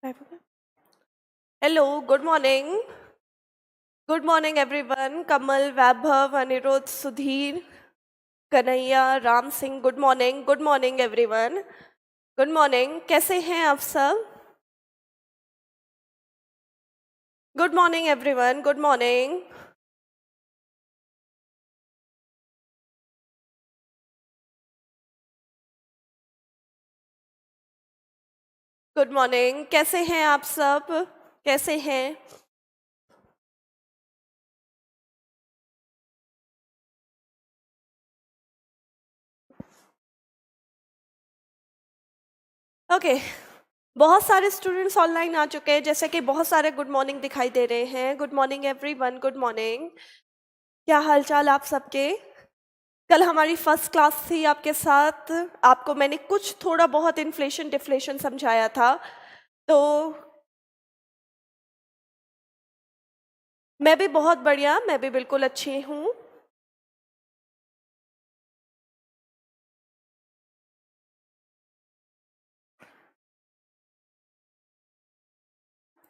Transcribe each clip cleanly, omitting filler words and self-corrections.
Hello, good morning. Good morning, everyone. Kamal, Vaibhav, Anirudh, Sudhir, Kanaiya, Ram Singh, good morning. Good morning, everyone. Good morning. कैसे हैं आप सब? Good morning, everyone. Good morning. Good morning. कैसे हैं आप सब? कैसे हैं? ओके बहुत सारे स्टूडेंट्स ऑनलाइन आ चुके हैं, जैसे कि बहुत सारे गुड मॉर्निंग दिखाई दे रहे हैं. Good morning everyone. Good morning. क्या हालचाल आप सबके? कल हमारी फर्स्ट क्लास थी आपके साथ. आपको मैंने कुछ थोड़ा बहुत इन्फ्लेशन डिफ्लेशन समझाया था. तो मैं भी बहुत बढ़िया, मैं भी बिल्कुल अच्छी हूँ.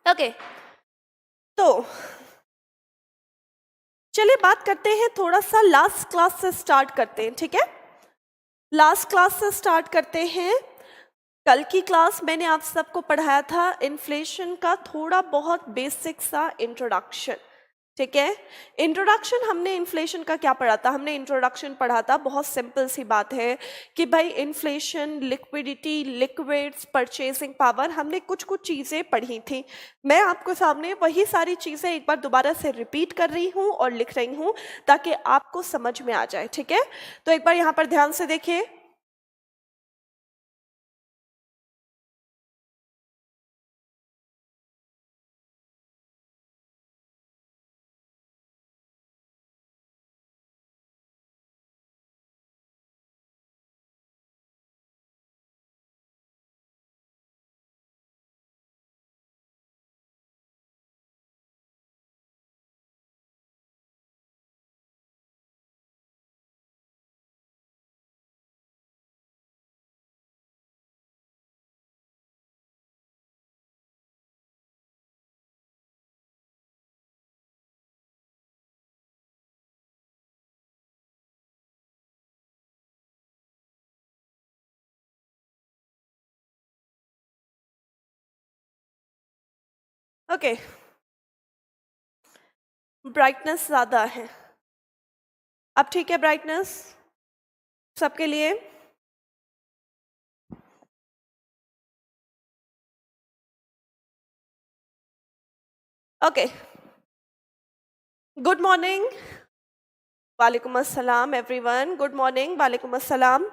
ओके तो चलिए बात करते हैं, थोड़ा सा लास्ट क्लास से स्टार्ट करते हैं. ठीक है, लास्ट क्लास से स्टार्ट करते हैं. कल की क्लास मैंने आप सबको पढ़ाया था इन्फ्लेशन का थोड़ा बहुत बेसिक सा इंट्रोडक्शन. ठीक है, इंट्रोडक्शन हमने इन्फ्लेशन का क्या पढ़ा था? हमने इंट्रोडक्शन पढ़ा था, बहुत सिंपल सी बात है कि भाई inflation, liquidity, liquids, purchasing power, हमने कुछ कुछ चीज़ें पढ़ी थी. मैं आपको सामने वही सारी चीज़ें एक बार दोबारा से रिपीट कर रही हूँ और लिख रही हूँ ताकि आपको समझ में आ जाए. ठीक है, तो एक बार यहाँ पर ध्यान से देखिए. ओके, ब्राइटनेस ज़्यादा है. अब ठीक है ब्राइटनेस सबके लिए? Okay, good morning. वालेकुम अस्सलाम एवरीवन. Good morning. वालेकुम अस्सलाम.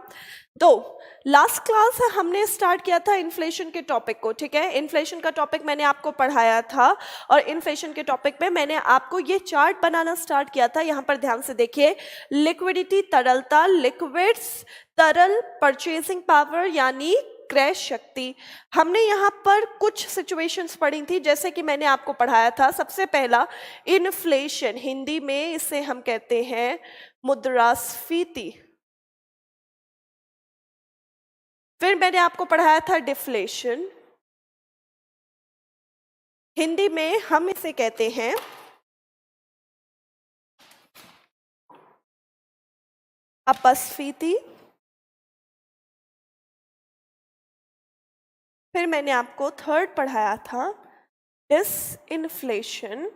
तो लास्ट क्लास हमने स्टार्ट किया था इन्फ्लेशन के टॉपिक को. ठीक है, इन्फ्लेशन का टॉपिक मैंने आपको पढ़ाया था और इन्फ्लेशन के टॉपिक में मैंने आपको ये चार्ट बनाना स्टार्ट किया था. यहाँ पर ध्यान से देखिए, लिक्विडिटी तरलता, लिक्विड्स तरल, परचेसिंग पावर यानी क्रय शक्ति. हमने यहाँ पर कुछ सिचुएशंस पढ़ी थी, जैसे कि मैंने आपको पढ़ाया था. सबसे पहला इन्फ्लेशन, हिंदी में इसे हम कहते हैं मुद्रास्फीति. फिर मैंने आपको पढ़ाया था डिफ्लेशन, हिंदी में हम इसे कहते हैं अपस्फीति. फिर मैंने आपको थर्ड पढ़ाया था डिसइन्फ्लेशन,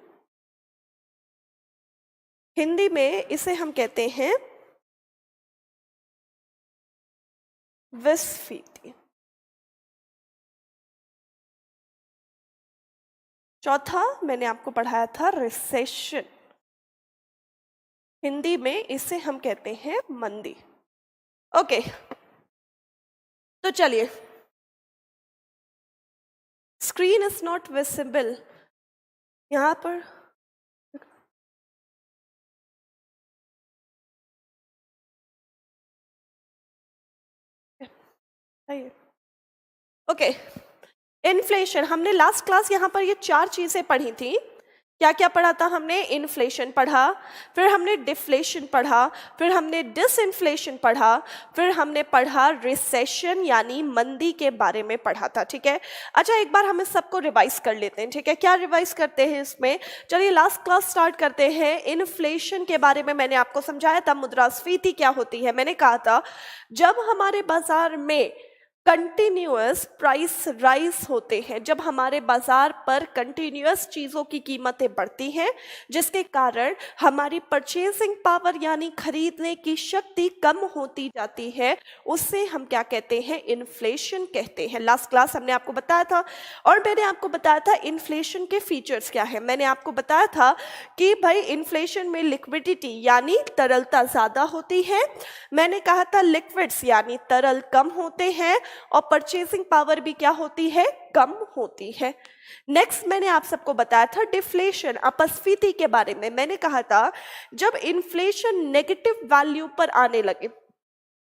हिंदी में इसे हम कहते हैं विस्फीति. चौथा मैंने आपको पढ़ाया था रिसेशन, हिंदी में इसे हम कहते हैं मंदी. ओके तो चलिए, स्क्रीन इज नॉट विजिबल यहाँ पर. ओके, इन्फ्लेशन, हमने लास्ट क्लास यहाँ पर ये चार चीजें पढ़ी थी क्या क्या पढ़ा था हमने? इन्फ्लेशन पढ़ा, फिर हमने डिफ्लेशन पढ़ा, फिर हमने डिसइन्फ्लेशन पढ़ा, फिर हमने पढ़ा रिसेशन यानी मंदी के बारे में पढ़ा था। ठीक है, अच्छा एक बार हम इस सबको रिवाइज कर लेते हैं। ठीक है, क्या रिवाइज करते हैं इसमें? चलिए लास्ट क्लास स्टार्ट करते हैं। इन्फ्लेशन के बारे में मैंने आपको समझाया था, मुद्रास्फीति क्या होती है। मैंने कहा था जब हमारे बाजार में कंटिन्यूअस प्राइस राइज होते हैं, जब हमारे बाजार पर कंटिन्यूअस चीज़ों की कीमतें बढ़ती हैं, जिसके कारण हमारी परचेजिंग पावर यानी खरीदने की शक्ति कम होती जाती है, उससे हम क्या कहते हैं? इन्फ्लेशन कहते हैं। लास्ट क्लास हमने आपको बताया था, और मैंने आपको बताया था इन्फ्लेशन के फीचर्स क्या है। मैंने आपको बताया था कि भाई इन्फ्लेशन में लिक्विडिटी यानी तरलता ज़्यादा होती है। मैंने कहा था लिक्विड्स यानी तरल कम होते हैं, और परचेसिंग पावर भी क्या होती है? कम होती है। नेक्स्ट मैंने आप सबको बताया था डिफ्लेशन, अपस्फीति के बारे में। मैंने कहा था जब इन्फ्लेशन नेगेटिव वैल्यू पर आने लगे,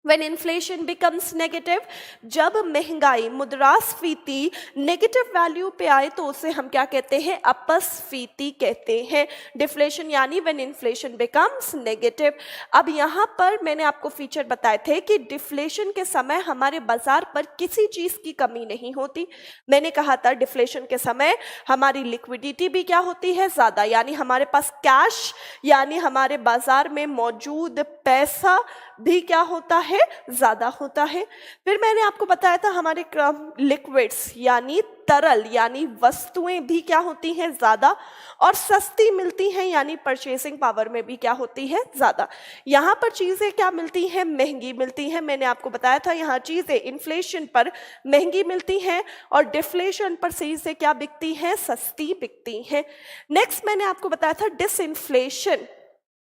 When inflation becomes negative, जब महंगाई मुद्रास्फीति नेगेटिव वैल्यू पे आए तो उसे हम क्या कहते हैं? अपस्फीति कहते हैं। डिफ्लेशन यानी when inflation becomes negative। अब यहाँ पर मैंने आपको फीचर बताए थे कि डिफ्लेशन के समय हमारे बाजार पर किसी चीज़ की कमी नहीं होती। मैंने कहा था डिफ्लेशन के समय हमारी लिक्विडिटी भी क्या होती है? ज़्यादा, यानी हमारे पास कैश यानी हमारे बाजार में मौजूद पैसा भी क्या होता है? ज्यादा होता है। फिर मैंने आपको बताया था हमारे लिक्विड्स यानी तरल यानी वस्तुएं भी क्या होती हैं? ज्यादा, और सस्ती मिलती हैं यानी परचेसिंग पावर में भी क्या होती है? ज्यादा। यहाँ पर चीजें क्या मिलती हैं? महंगी मिलती हैं। मैंने आपको बताया था यहाँ चीजें इन्फ्लेशन पर महंगी मिलती हैं और डिफ्लेशन पर चीजें क्या बिकती हैं? सस्ती बिकती हैं। नेक्स्ट मैंने आपको बताया था डिसइन्फ्लेशन।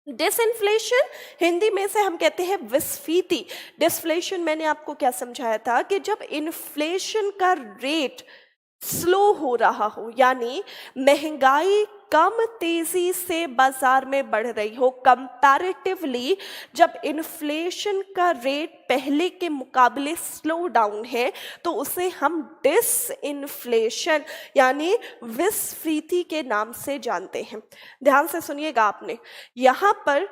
डिसइन्फ्लेशन हिंदी में से हम कहते हैं विस्फीति। डिसफ्लेशन मैंने आपको क्या समझाया था कि जब इन्फ्लेशन का रेट स्लो हो रहा हो, यानी महंगाई कम तेजी से बाजार में बढ़ रही हो कंपैरेटिवली, जब इन्फ्लेशन का रेट पहले के मुकाबले स्लो डाउन है तो उसे हम डिसइन्फ्लेशन यानी विस्फीति के नाम से जानते हैं। ध्यान से सुनिएगा आपने, यहाँ पर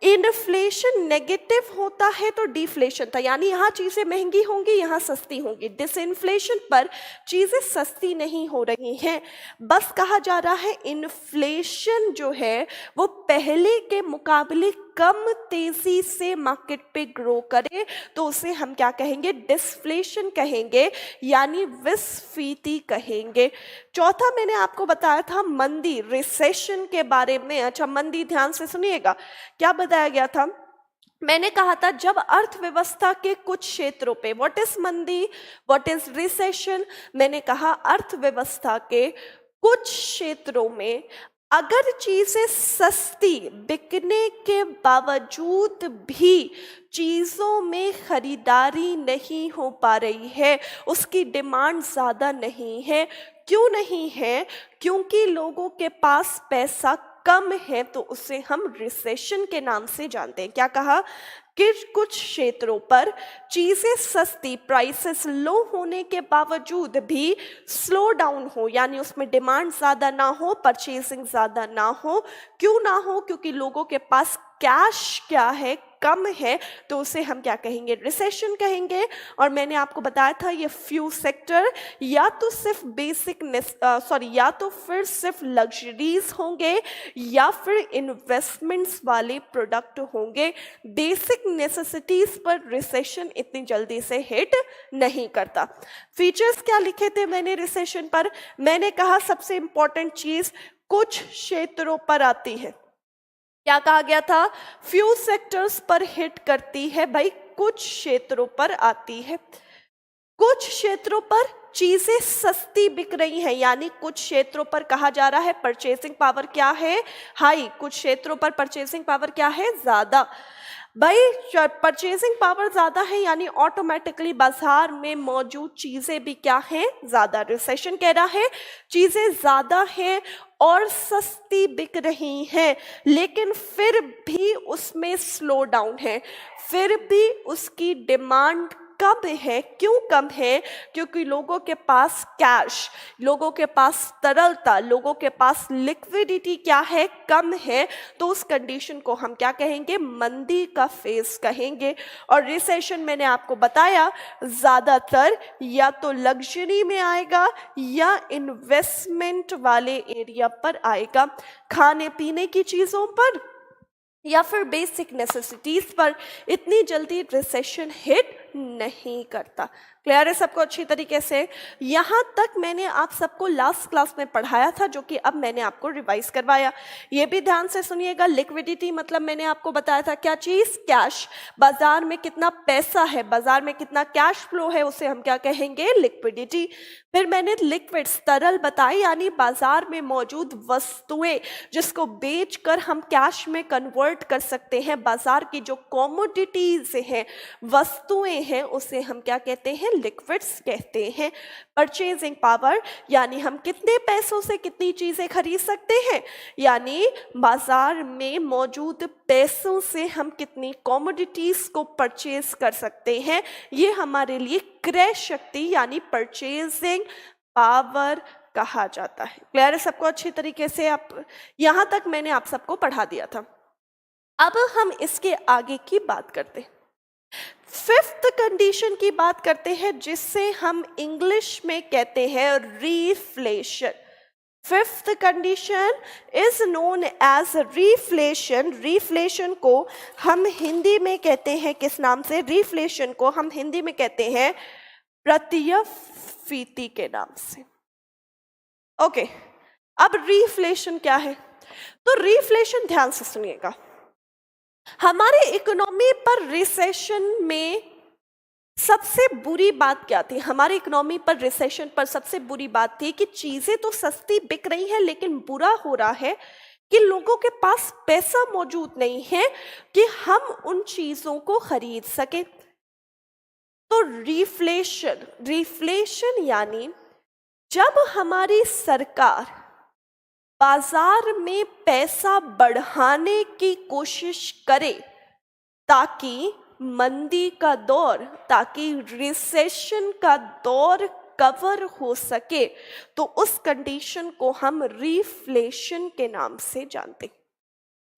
इन्फ्लेशन नेगेटिव होता है तो डिफ्लेशन था, यानी यहाँ चीज़ें महंगी होंगी, यहाँ सस्ती होंगी। डिसइन्फ्लेशन पर चीज़ें सस्ती नहीं हो रही हैं, बस कहा जा रहा है इन्फ्लेशन जो है वो पहले के मुकाबले कम तेजी से मार्केट पे ग्रो करे तो उसे हम क्या कहेंगे? डिसफ्लेशन कहेंगे यानी विस्फीति कहेंगे। चौथा मैंने आपको बताया था मंदी, रिसेशन के बारे में। अच्छा मंदी ध्यान से सुनिएगा, क्या बताया गया था? मैंने कहा था जब अर्थव्यवस्था के कुछ क्षेत्रों पे, व्हाट इज मंदी, व्हाट इज रिसेशन? मैंने कहा अर्थव्यवस्था के कुछ क्षेत्रों में अगर चीजें सस्ती बिकने के बावजूद भी चीज़ों में खरीदारी नहीं हो पा रही है, उसकी डिमांड ज़्यादा नहीं है। क्यों नहीं है? क्योंकि लोगों के पास पैसा कम है, तो उसे हम रिसेशन के नाम से जानते हैं। क्या कहा? कि कुछ क्षेत्रों पर चीज़ें सस्ती, प्राइसेस लो होने के बावजूद भी स्लो डाउन हो, यानी उसमें डिमांड ज़्यादा ना हो, परचेसिंग ज़्यादा ना हो। क्यों ना हो? क्योंकि लोगों के पास कैश क्या है? कम है, तो उसे हम क्या कहेंगे? रिसेशन कहेंगे। और मैंने आपको बताया था ये फ्यू सेक्टर या तो सिर्फ बेसिक या तो फिर सिर्फ लग्जरीज होंगे या फिर इन्वेस्टमेंट्स वाले प्रोडक्ट होंगे। बेसिक नेसेसिटीज पर रिसेशन इतनी जल्दी से हिट नहीं करता। फीचर्स क्या लिखे थे मैंने रिसेशन पर? मैंने कहा सबसे इंपॉर्टेंट चीज कुछ क्षेत्रों पर आती है। क्या कहा गया था? फ्यू सेक्टर्स पर हिट करती है। भाई कुछ क्षेत्रों पर आती है, कुछ क्षेत्रों पर चीजें सस्ती बिक रही हैं, यानी कुछ क्षेत्रों पर कहा जा रहा है परचेसिंग पावर क्या है? हाई। कुछ क्षेत्रों पर परचेसिंग पावर क्या है? ज्यादा। भाई परचेसिंग पावर ज्यादा है यानी ऑटोमेटिकली बाजार में मौजूद चीजें भी क्या हैं? ज्यादा। रिसेशन कह रहा है चीजें ज्यादा हैं और सस्ती बिक रही हैं, लेकिन फिर भी उसमें स्लो डाउन है, फिर भी उसकी डिमांड कम है। क्यों कम है? क्योंकि लोगों के पास कैश, लोगों के पास तरलता, लोगों के पास लिक्विडिटी क्या है? कम है। तो उस कंडीशन को हम क्या कहेंगे? मंदी का फेज कहेंगे। और रिसेशन मैंने आपको बताया ज्यादातर या तो लग्जरी में आएगा या इन्वेस्टमेंट वाले एरिया पर आएगा, खाने पीने की चीजों पर या फिर बेसिक नेसेसिटीज पर इतनी जल्दी रिसेशन हिट नहीं करता। क्लियर है सबको अच्छी तरीके से? यहाँ तक मैंने आप सबको लास्ट क्लास में पढ़ाया था, जो कि अब मैंने आपको रिवाइज करवाया। ये भी ध्यान से सुनिएगा। लिक्विडिटी मतलब मैंने आपको बताया था क्या चीज? कैश। बाजार में कितना पैसा है, बाजार में कितना कैश फ्लो है, उसे हम क्या कहेंगे? लिक्विडिटी। फिर मैंने लिक्विड्स तरल बताई, यानी बाजार में मौजूद वस्तुएं जिसको बेचकर हम कैश में कन्वर्ट कर सकते हैं। बाजार की जो कॉमोडिटीज हैं, वस्तुएं हैं, उसे हम क्या कहते हैं? लिक्विड्स कहते हैं। परचेजिंग पावर यानी हम कितने पैसों से कितनी चीजें खरीद सकते हैं, यानी बाजार में मौजूद पैसों से हम कितनी कॉमोडिटीज को परचेज कर सकते हैं। ये हमारे लिए क्रय शक्ति यानी परचेजिंग पावर कहा जाता है। क्लियर है सबको अच्छी तरीके से? आप यहां तक मैंने आप सबको पढ़ा दिया था। अब हम इसके आगे की बात करते हैं। फिफ्थ कंडीशन की बात करते हैं, जिससे हम इंग्लिश में कहते हैं reflation. Fifth condition is known as reflation. Reflation को हम हिंदी में कहते हैं किस नाम से? रीफ्लेशन को हम हिंदी में कहते हैं प्रत्यस्फीति के नाम से। ओके, अब रीफ्लेशन क्या है? तो रीफ्लेशन ध्यान से सुनिएगा। हमारे इकोनॉमी पर रिसेशन में सबसे बुरी बात क्या थी? हमारी इकोनॉमी पर रिसेशन पर सबसे बुरी बात थी कि चीजें तो सस्ती बिक रही हैं, लेकिन बुरा हो रहा है कि लोगों के पास पैसा मौजूद नहीं है कि हम उन चीजों को खरीद सके। तो रिफ्लेशन यानी जब हमारी सरकार बाजार में पैसा बढ़ाने की कोशिश करे ताकि मंदी का दौर, ताकि रिसेशन का दौर कवर हो सके, तो उस कंडीशन को हम रिफ्लेशन के नाम से जानते हैं।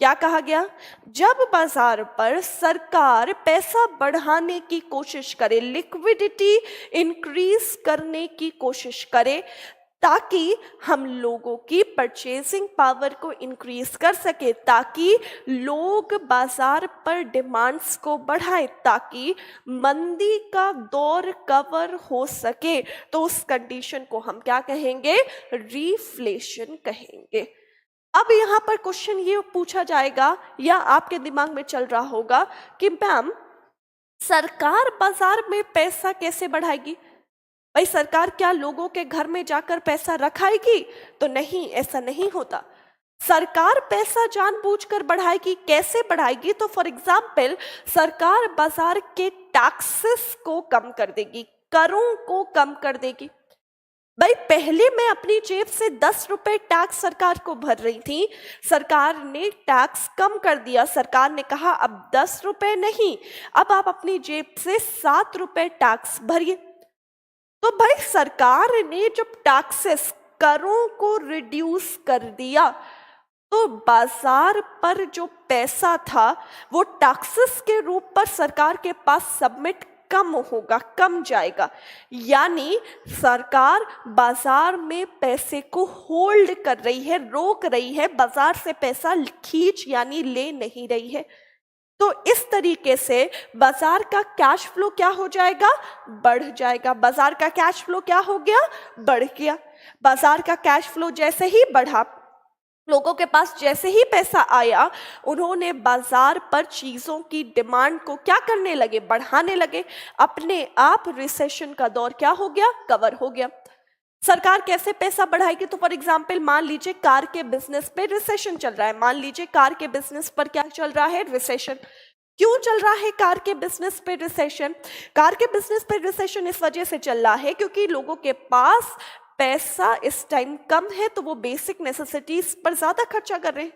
क्या कहा गया? जब बाजार पर सरकार पैसा बढ़ाने की कोशिश करे, लिक्विडिटी इंक्रीज करने की कोशिश करे, ताकि हम लोगों की परचेजिंग पावर को इंक्रीज कर सके, ताकि लोग बाजार पर डिमांड्स को बढ़ाए, ताकि मंदी का दौर कवर हो सके, तो उस कंडीशन को हम क्या कहेंगे? रीफ्लेशन कहेंगे। अब यहाँ पर क्वेश्चन ये पूछा जाएगा या आपके दिमाग में चल रहा होगा कि मैम सरकार बाजार में पैसा कैसे बढ़ाएगी? भाई सरकार क्या लोगों के घर में जाकर पैसा रखाएगी? तो नहीं, ऐसा नहीं होता। सरकार पैसा जानबूझकर बढ़ाएगी। कैसे बढ़ाएगी? तो फॉर एग्जाम्पल सरकार बाजार के टैक्सेस को कम कर देगी, करों को कम कर देगी। भाई पहले मैं अपनी जेब से 10 रुपए टैक्स सरकार को भर रही थी, सरकार ने टैक्स कम कर दिया। सरकार ने कहा अब 10 रुपए नहीं, अब आप अपनी जेब से 7 रुपए टैक्स भरिए। तो भाई सरकार ने जब टैक्सेस, करों को रिड्यूस कर दिया, तो बाजार पर जो पैसा था वो टैक्सेस के रूप पर सरकार के पास सबमिट कम होगा, कम जाएगा। यानी सरकार बाजार में पैसे को होल्ड कर रही है, रोक रही है, बाजार से पैसा खींच यानी ले नहीं रही है। तो इस तरीके से बाजार का कैश फ्लो क्या हो जाएगा? बढ़ जाएगा। बाजार का कैश फ्लो क्या हो गया? बढ़ गया। बाजार का कैश फ्लो जैसे ही बढ़ा, लोगों के पास जैसे ही पैसा आया, उन्होंने बाजार पर चीजों की डिमांड को क्या करने लगे? बढ़ाने लगे। अपने आप रिसेशन का दौर क्या हो गया? कवर हो गया। सरकार कैसे पैसा बढ़ाएगी? तो फॉर एग्जाम्पल मान लीजिए कार के बिजनेस पे रिसेशन चल रहा है। मान लीजिए कार के बिजनेस पर क्या चल रहा है? रिसेशन। क्यों चल रहा है कार के बिजनेस पे रिसेशन? कार के बिजनेस पे रिसेशन इस वजह से चल रहा है क्योंकि लोगों के पास पैसा इस टाइम कम है, तो वो बेसिक नेसेसिटीज पर ज्यादा खर्चा कर रहे हैं।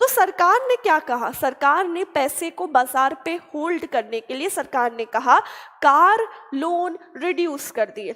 तो सरकार ने क्या कहा? सरकार ने पैसे को बाजार पे होल्ड करने के लिए सरकार ने कहा कार लोन रिड्यूस कर दिए,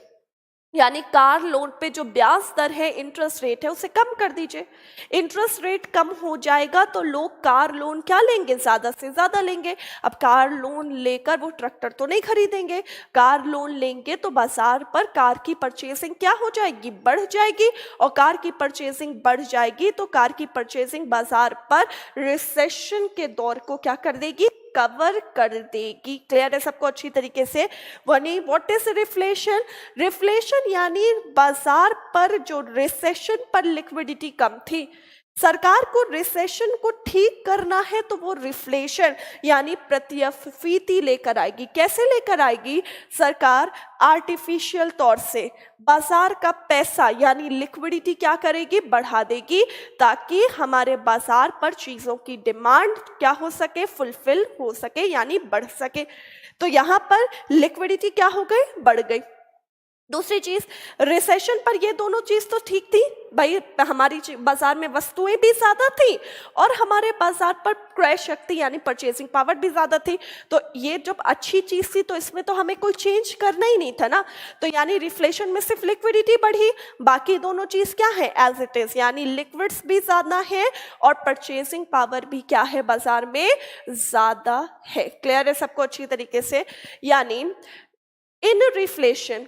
यानी कार लोन पे जो ब्याज दर है, इंटरेस्ट रेट है, उसे कम कर दीजिए। इंटरेस्ट रेट कम हो जाएगा तो लोग कार लोन क्या लेंगे? ज़्यादा से ज़्यादा लेंगे। अब कार लोन लेकर वो ट्रैक्टर तो नहीं खरीदेंगे, कार लोन लेंगे तो बाजार पर कार की परचेसिंग क्या हो जाएगी? बढ़ जाएगी। और कार की परचेसिंग बढ़ जाएगी तो कार की परचेसिंग बाजार पर रिसेशन के दौर को क्या कर देगी? कवर कर देगी। क्लियर है सबको अच्छी तरीके से? वनी व्हाट इज रिफ्लेशन? रिफ्लेशन यानी बाजार पर जो रिसेशन पर लिक्विडिटी कम थी, सरकार को रिसेशन को ठीक करना है तो वो रिफ्लेशन यानी प्रत्यस्फीति लेकर आएगी। कैसे लेकर आएगी? सरकार आर्टिफिशियल तौर से बाजार का पैसा यानी लिक्विडिटी क्या करेगी? बढ़ा देगी, ताकि हमारे बाजार पर चीजों की डिमांड क्या हो सके? फुलफिल हो सके, यानी बढ़ सके। तो यहां पर लिक्विडिटी क्या हो गई? बढ़ गई। दूसरी चीज, रिसेशन पर ये दोनों चीज तो ठीक थी भाई, हमारी बाजार में वस्तुएं भी ज्यादा थी और हमारे बाजार पर क्रय शक्ति यानी परचेसिंग पावर भी ज्यादा थी। तो ये जब अच्छी चीज थी तो इसमें तो हमें कोई चेंज करना ही नहीं था ना। तो यानी रिफ्लेशन में सिर्फ लिक्विडिटी बढ़ी, बाकी दोनों चीज क्या है? एज इट इज, यानी लिक्विड्स भी ज्यादा है और परचेसिंग पावर भी क्या है? बाजार में ज्यादा है। क्लियर है सबको अच्छी तरीके से? यानी in reflation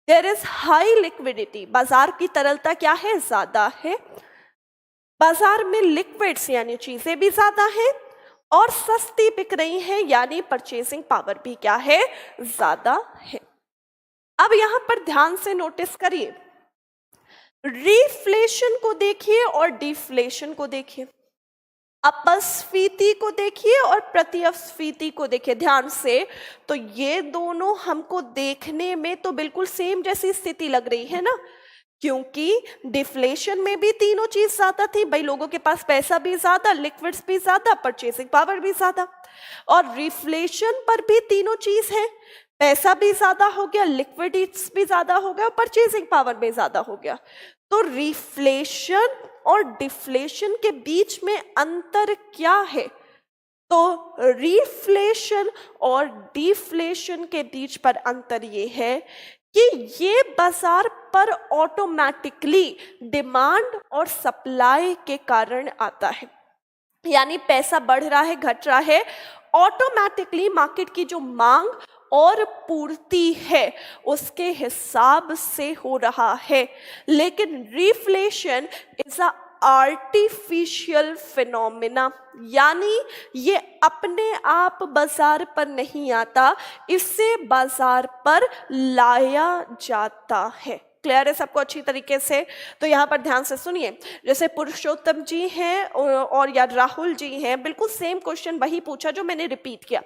there is high liquidity, बाजार की तरलता क्या है? ज्यादा है। बाजार में लिक्विड्स यानी चीजें भी ज्यादा हैं और सस्ती बिक रही हैं, यानी परचेसिंग पावर भी क्या है? ज्यादा है। अब यहां पर ध्यान से नोटिस करिए, रिफ्लेशन को देखिए और डिफ्लेशन को देखिए, अपस्फीति को देखिए और प्रतिस्फीति को देखिए ध्यान से। तो ये दोनों हमको देखने में तो बिल्कुल सेम जैसी स्थिति लग रही है ना, क्योंकि डिफ्लेशन में भी तीनों चीज ज्यादा थी भाई, लोगों के पास पैसा भी ज्यादा, लिक्विड्स भी ज्यादा, परचेसिंग पावर भी ज्यादा। और रिफ्लेशन पर भी तीनों चीज है, पैसा भी ज्यादा हो गया, लिक्विडिटीज भी ज्यादा हो गया, परचेसिंग पावर भी ज्यादा हो गया। तो रिफ्लेशन और डिफ्लेशन के बीच में अंतर क्या है? तो रिफ्लेशन और डिफ्लेशन के बीच पर अंतर ये है कि ये बाजार पर ऑटोमेटिकली डिमांड और सप्लाई के कारण आता है, यानी पैसा बढ़ रहा है, घट रहा है, ऑटोमेटिकली मार्केट की जो मांग और पूर्ति है उसके हिसाब से हो रहा है। लेकिन reflation is a artificial phenomena, यानी ये अपने आप बाजार पर नहीं आता, इससे बाजार पर लाया जाता है। क्लियर है सबको अच्छी तरीके से? तो यहाँ पर ध्यान से सुनिए, जैसे पुरुषोत्तम जी हैं और या राहुल जी हैं, बिल्कुल सेम क्वेश्चन वही पूछा जो मैंने रिपीट किया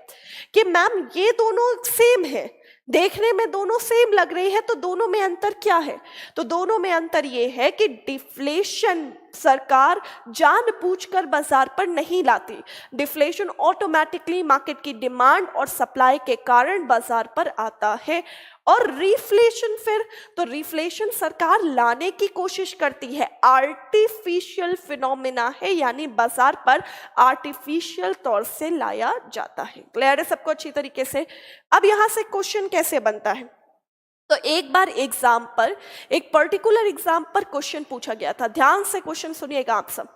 कि मैम ये दोनों सेम है, देखने में दोनों सेम लग रही है, तो दोनों में अंतर क्या है? तो दोनों में अंतर ये है कि डिफ्लेशन सरकार जानबूझकर बाजार पर नहीं लाती, डिफ्लेशन ऑटोमेटिकली मार्केट की डिमांड और सप्लाई के कारण बाजार पर आता है। और रिफ्लेशन फिर, तो रिफ्लेशन सरकार लाने की कोशिश करती है, आर्टिफिशियल फिनोमिना है, यानी बाजार पर आर्टिफिशियल तौर से लाया जाता है। क्लियर है सबको अच्छी तरीके से? अब यहां से क्वेश्चन कैसे बनता है? तो एक बार एग्जाम पर, एक पर्टिकुलर एग्जाम पर क्वेश्चन पूछा गया था, ध्यान से क्वेश्चन सुनिएगा आप सब।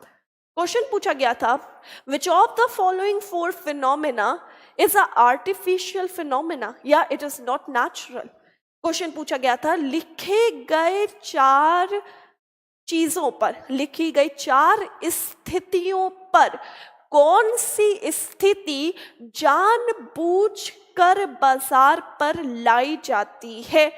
क्वेश्चन पूछा गया था, which of the following four phenomena is a artificial phenomena या it is not natural. Question पूछा गया था, लिखे गए चार चीजों पर, लिखी गई चार स्थितियों पर कौन सी स्थिति जानबूझकर बाजार पर लाई जाती है?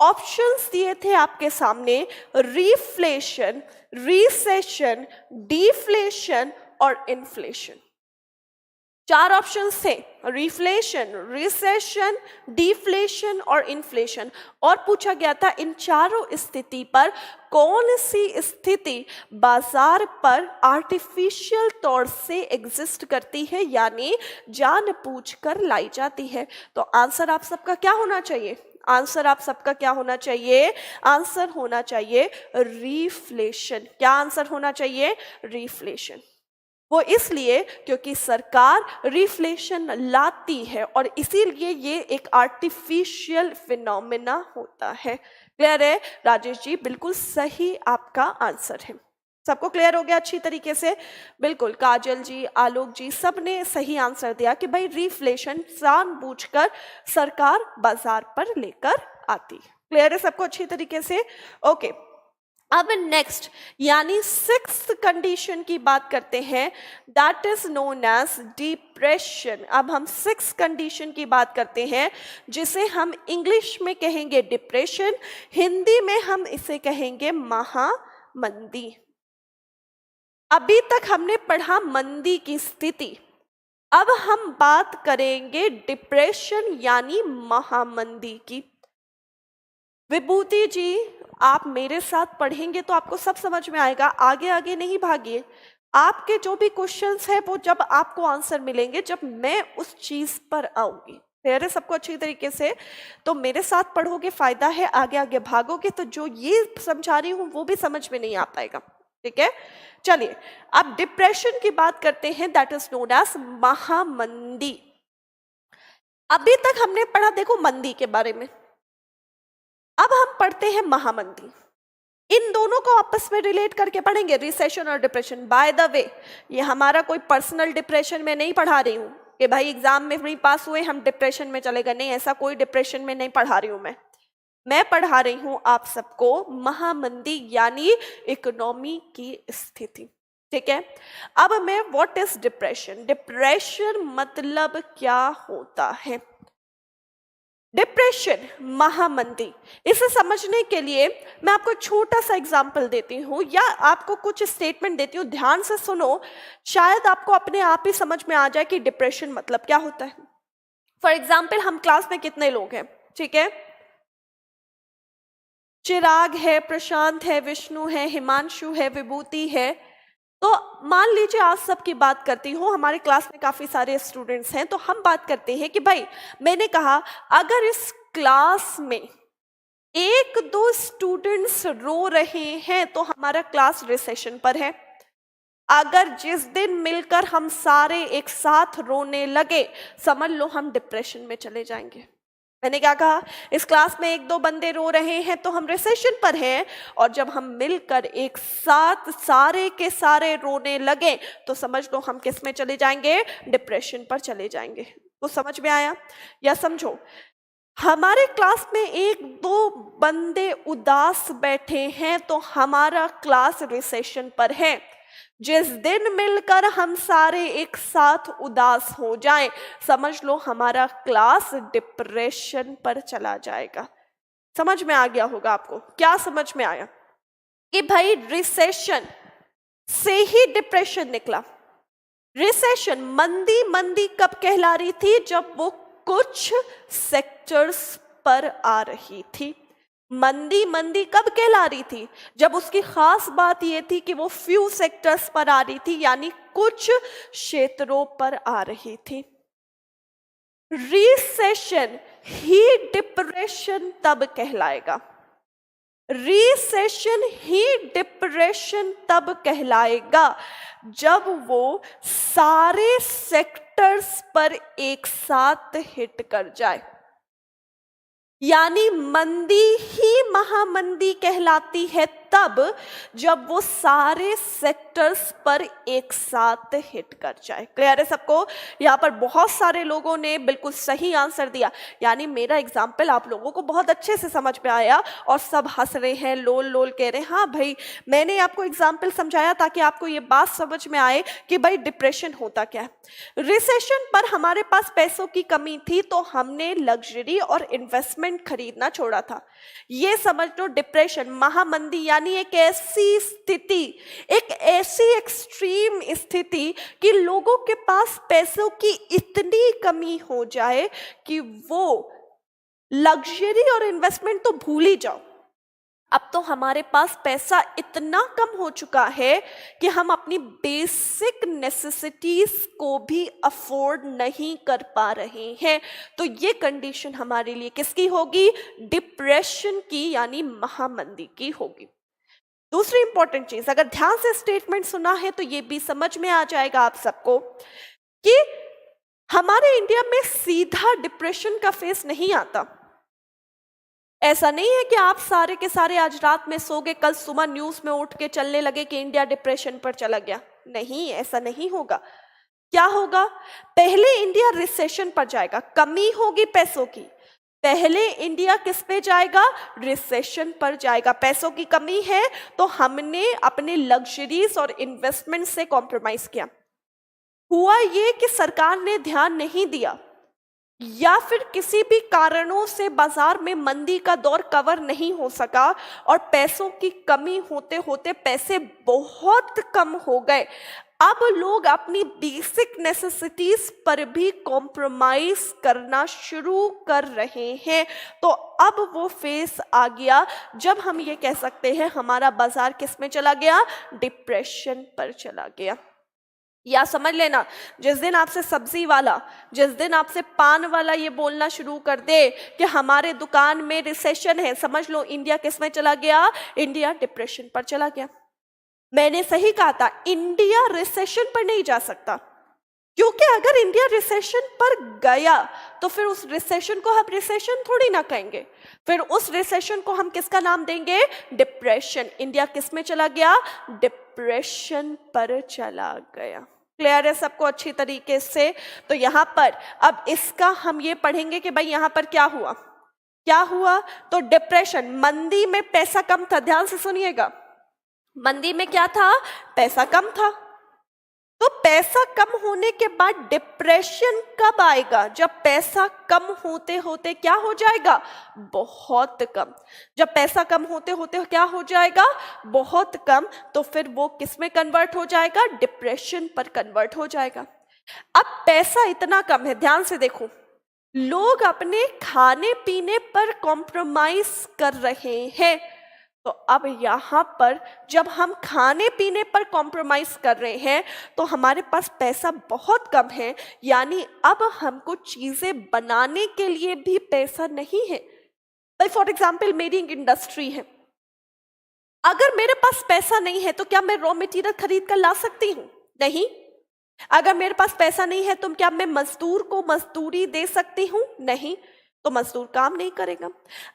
ऑप्शंस दिए थे आपके सामने, रिफ्लेशन, रिसेशन, डिफ्लेशन और इन्फ्लेशन। चार ऑप्शंस थे, रिफ्लेशन, रिसेशन, डिफ्लेशन और इन्फ्लेशन। और पूछा गया था इन चारों स्थिति पर कौन सी स्थिति बाजार पर आर्टिफिशियल तौर से एग्जिस्ट करती है, यानी जानबूझकर लाई जाती है। तो आंसर आप सबका क्या होना चाहिए? आंसर आप सबका क्या होना चाहिए? आंसर होना चाहिए रिफ्लेशन। क्या आंसर होना चाहिए? रिफ्लेशन। वो इसलिए क्योंकि सरकार रिफ्लेशन लाती है और इसीलिए ये एक आर्टिफिशियल फिनोमेना होता है। क्लियर है राजेश जी? बिल्कुल सही आपका आंसर है। सबको क्लियर हो गया अच्छी तरीके से? बिल्कुल, काजल जी, आलोक जी, सबने सही आंसर दिया कि भाई रिफ्लेशन जानबूझकर सरकार बाजार पर लेकर आती। क्लियर है सबको अच्छी तरीके से? ओके, अब नेक्स्ट यानी सिक्स्थ कंडीशन की बात करते हैं, that is known as depression. अब हम सिक्स कंडीशन की बात करते हैं जिसे हम इंग्लिश में कहेंगे डिप्रेशन, हिंदी में हम इसे कहेंगे महामंदी। अभी तक हमने पढ़ा मंदी की स्थिति, अब हम बात करेंगे डिप्रेशन यानी महामंदी की। विभूति जी, आप मेरे साथ पढ़ेंगे तो आपको सब समझ में आएगा, आगे आगे नहीं भागिए। आपके जो भी क्वेश्चंस है वो जब आपको आंसर मिलेंगे जब मैं उस चीज पर आऊंगी। क्लियर है सबको अच्छी तरीके से? तो मेरे साथ पढ़ोगे फायदा है, आगे आगे भागोगे तो जो ये समझा रही हूँ वो भी समझ में नहीं आ पाएगा। ठीक है, चलिए अब डिप्रेशन की बात करते हैं, दैट इज नोन एज महामंदी। अभी तक हमने पढ़ा देखो मंदी के बारे में, अब हम पढ़ते हैं महामंदी। इन दोनों को आपस में रिलेट करके पढ़ेंगे, रिसेशन और डिप्रेशन। बाय द वे, ये हमारा कोई पर्सनल डिप्रेशन में नहीं पढ़ा रही हूँ कि भाई एग्जाम में नहीं पास हुए हम डिप्रेशन में चले गए, नहीं, ऐसा कोई डिप्रेशन में नहीं पढ़ा रही हूँ मैं पढ़ा रही हूँ आप सबको महामंदी यानी इकोनॉमी की स्थिति। ठीक है, अब मैं व्हाट इज डिप्रेशन, डिप्रेशन मतलब क्या होता है? डिप्रेशन, महामंदी, इसे समझने के लिए मैं आपको छोटा सा एग्जाम्पल देती हूँ या आपको कुछ स्टेटमेंट देती हूँ, ध्यान से सुनो, शायद आपको अपने आप ही समझ में आ जाए कि डिप्रेशन मतलब क्या होता है। फॉर एग्जाम्पल, हम क्लास में कितने लोग हैं? ठीक है, चिराग है, प्रशांत है, विष्णु है, हिमांशु है, विभूति है। तो मान लीजिए आज सबकी बात करती हूँ, हमारे क्लास में काफी सारे स्टूडेंट्स हैं, तो हम बात करते हैं कि भाई मैंने कहा अगर इस क्लास में एक दो स्टूडेंट्स रो रहे हैं तो हमारा क्लास रिसेशन पर है। अगर जिस दिन मिलकर हम सारे एक साथ रोने लगे, समझ लो हम डिप्रेशन में चले जाएंगे। मैंने क्या कहा? इस क्लास में एक दो बंदे रो रहे हैं तो हम रिसेशन पर हैं, और जब हम मिलकर एक साथ सारे के सारे रोने लगे तो समझ लो हम किस में चले जाएंगे? डिप्रेशन पर चले जाएंगे। तो समझ में आया? या समझो, हमारे क्लास में एक दो बंदे उदास बैठे हैं तो हमारा क्लास रिसेशन पर है। जिस दिन मिलकर हम सारे एक साथ उदास हो जाएं, समझ लो हमारा क्लास डिप्रेशन पर चला जाएगा। समझ में आ गया होगा आपको? क्या समझ में आया? कि भाई रिसेशन से ही डिप्रेशन निकला। रिसेशन, मंदी, मंदी कब कहला रही थी? जब वो कुछ सेक्टर्स पर आ रही थी। मंदी, मंदी कब कहला रही थी? जब उसकी खास बात ये थी कि वो फ्यू सेक्टर्स पर आ रही थी, यानी कुछ क्षेत्रों पर आ रही थी। रिसेशन ही डिप्रेशन तब कहलाएगा, रिसेशन ही डिप्रेशन तब कहलाएगा जब वो सारे सेक्टर्स पर एक साथ हिट कर जाए। यानी मंदी ही महामंदी कहलाती है तब जब वो सारे सेक्टर्स पर एक साथ हिट कर जाए। क्लियर है सबको? यहाँ पर बहुत सारे लोगों ने बिल्कुल सही आंसर दिया, यानी मेरा एग्जाम्पल आप लोगों को बहुत अच्छे से समझ में आया और सब हंस रहे हैं, लोल लोल कह रहे हैं। हाँ भाई, मैंने आपको एग्जाम्पल समझाया ताकि आपको ये बात समझ में आए कि भाई डिप्रेशन होता क्या है। रिसेशन पर हमारे पास पैसों की कमी थी तो हमने लग्जरी और इन्वेस्टमेंट खरीदना छोड़ा था। ये समझ लो डिप्रेशन, महामंदी यानी एक ऐसी स्थिति, एक ऐसी एक्सट्रीम स्थिति कि लोगों के पास पैसों की इतनी कमी हो जाए कि वो लग्जरी और इन्वेस्टमेंट तो भूल ही जाओ। अब तो हमारे पास पैसा इतना कम हो चुका है कि हम अपनी बेसिक नेसेसिटीज को भी अफोर्ड नहीं कर पा रहे हैं। तो ये कंडीशन हमारे लिए किसकी होगी? डिप्रेशन की, यानी महामंदी की होगी। दूसरी इंपॉर्टेंट चीज, अगर ध्यान से स्टेटमेंट सुना है तो ये भी समझ में आ जाएगा आप सबको कि हमारे इंडिया में सीधा डिप्रेशन का फेस नहीं आता। ऐसा नहीं है कि आप सारे के सारे आज रात में सो गए, कल सुबह न्यूज में उठ के चलने लगे कि इंडिया डिप्रेशन पर चला गया। नहीं, ऐसा नहीं होगा। क्या होगा? पहले इंडिया रिसेशन पर जाएगा, कमी होगी पैसों की। पहले इंडिया किस पे जाएगा? रिसेशन पर जाएगा। पैसों की कमी है तो हमने अपने लग्जरीज और इन्वेस्टमेंट से कॉम्प्रोमाइज किया। हुआ ये कि सरकार ने ध्यान नहीं दिया या फिर किसी भी कारणों से बाजार में मंदी का दौर कवर नहीं हो सका और पैसों की कमी होते होते पैसे बहुत कम हो गए। अब लोग अपनी बेसिक नेसेसिटीज पर भी कॉम्प्रोमाइज करना शुरू कर रहे हैं। तो अब वो फेस आ गया जब हम ये कह सकते हैं हमारा बाजार किस में चला गया? डिप्रेशन पर चला गया। या समझ लेना, जिस दिन आपसे सब्जी वाला, जिस दिन आपसे पान वाला ये बोलना शुरू कर दे कि हमारे दुकान में रिसेशन है, समझ लो इंडिया किस में चला गया? इंडिया डिप्रेशन पर चला गया। मैंने सही कहा था, इंडिया रिसेशन पर नहीं जा सकता, क्योंकि अगर इंडिया रिसेशन पर गया तो फिर उस रिसेशन को हम रिसेशन थोड़ी ना कहेंगे, फिर उस रिसेशन को हम किसका नाम देंगे? डिप्रेशन। इंडिया किस में चला गया? डिप्रेशन पर चला गया। क्लियर है सबको अच्छी तरीके से? तो यहाँ पर अब इसका हम ये पढ़ेंगे कि भाई यहाँ पर क्या हुआ, क्या हुआ? तो डिप्रेशन, मंदी में पैसा कम था। ध्यान से सुनिएगा, मंदी में क्या था? पैसा कम था। तो पैसा कम होने के बाद डिप्रेशन कब आएगा? जब पैसा कम होते होते क्या हो जाएगा? बहुत कम। जब पैसा कम होते होते क्या हो जाएगा? बहुत कम। तो फिर वो किस में कन्वर्ट हो जाएगा? डिप्रेशन पर कन्वर्ट हो जाएगा। अब पैसा इतना कम है, ध्यान से देखो, लोग अपने खाने पीने पर कॉम्प्रोमाइज कर रहे हैं। तो अब यहाँ पर जब हम खाने पीने पर कॉम्प्रोमाइज कर रहे हैं तो हमारे पास पैसा बहुत कम है, यानी अब हमको चीजें बनाने के लिए भी पैसा नहीं है। भाई फॉर एग्जाम्पल मेरी एक इंडस्ट्री है, अगर मेरे पास पैसा नहीं है तो क्या मैं रॉ मटेरियल खरीद कर ला सकती हूँ? नहीं। अगर मेरे पास पैसा नहीं है तो क्या मैं मजदूर को मजदूरी दे सकती हूँ? नहीं, तो मजदूर काम नहीं करेगा।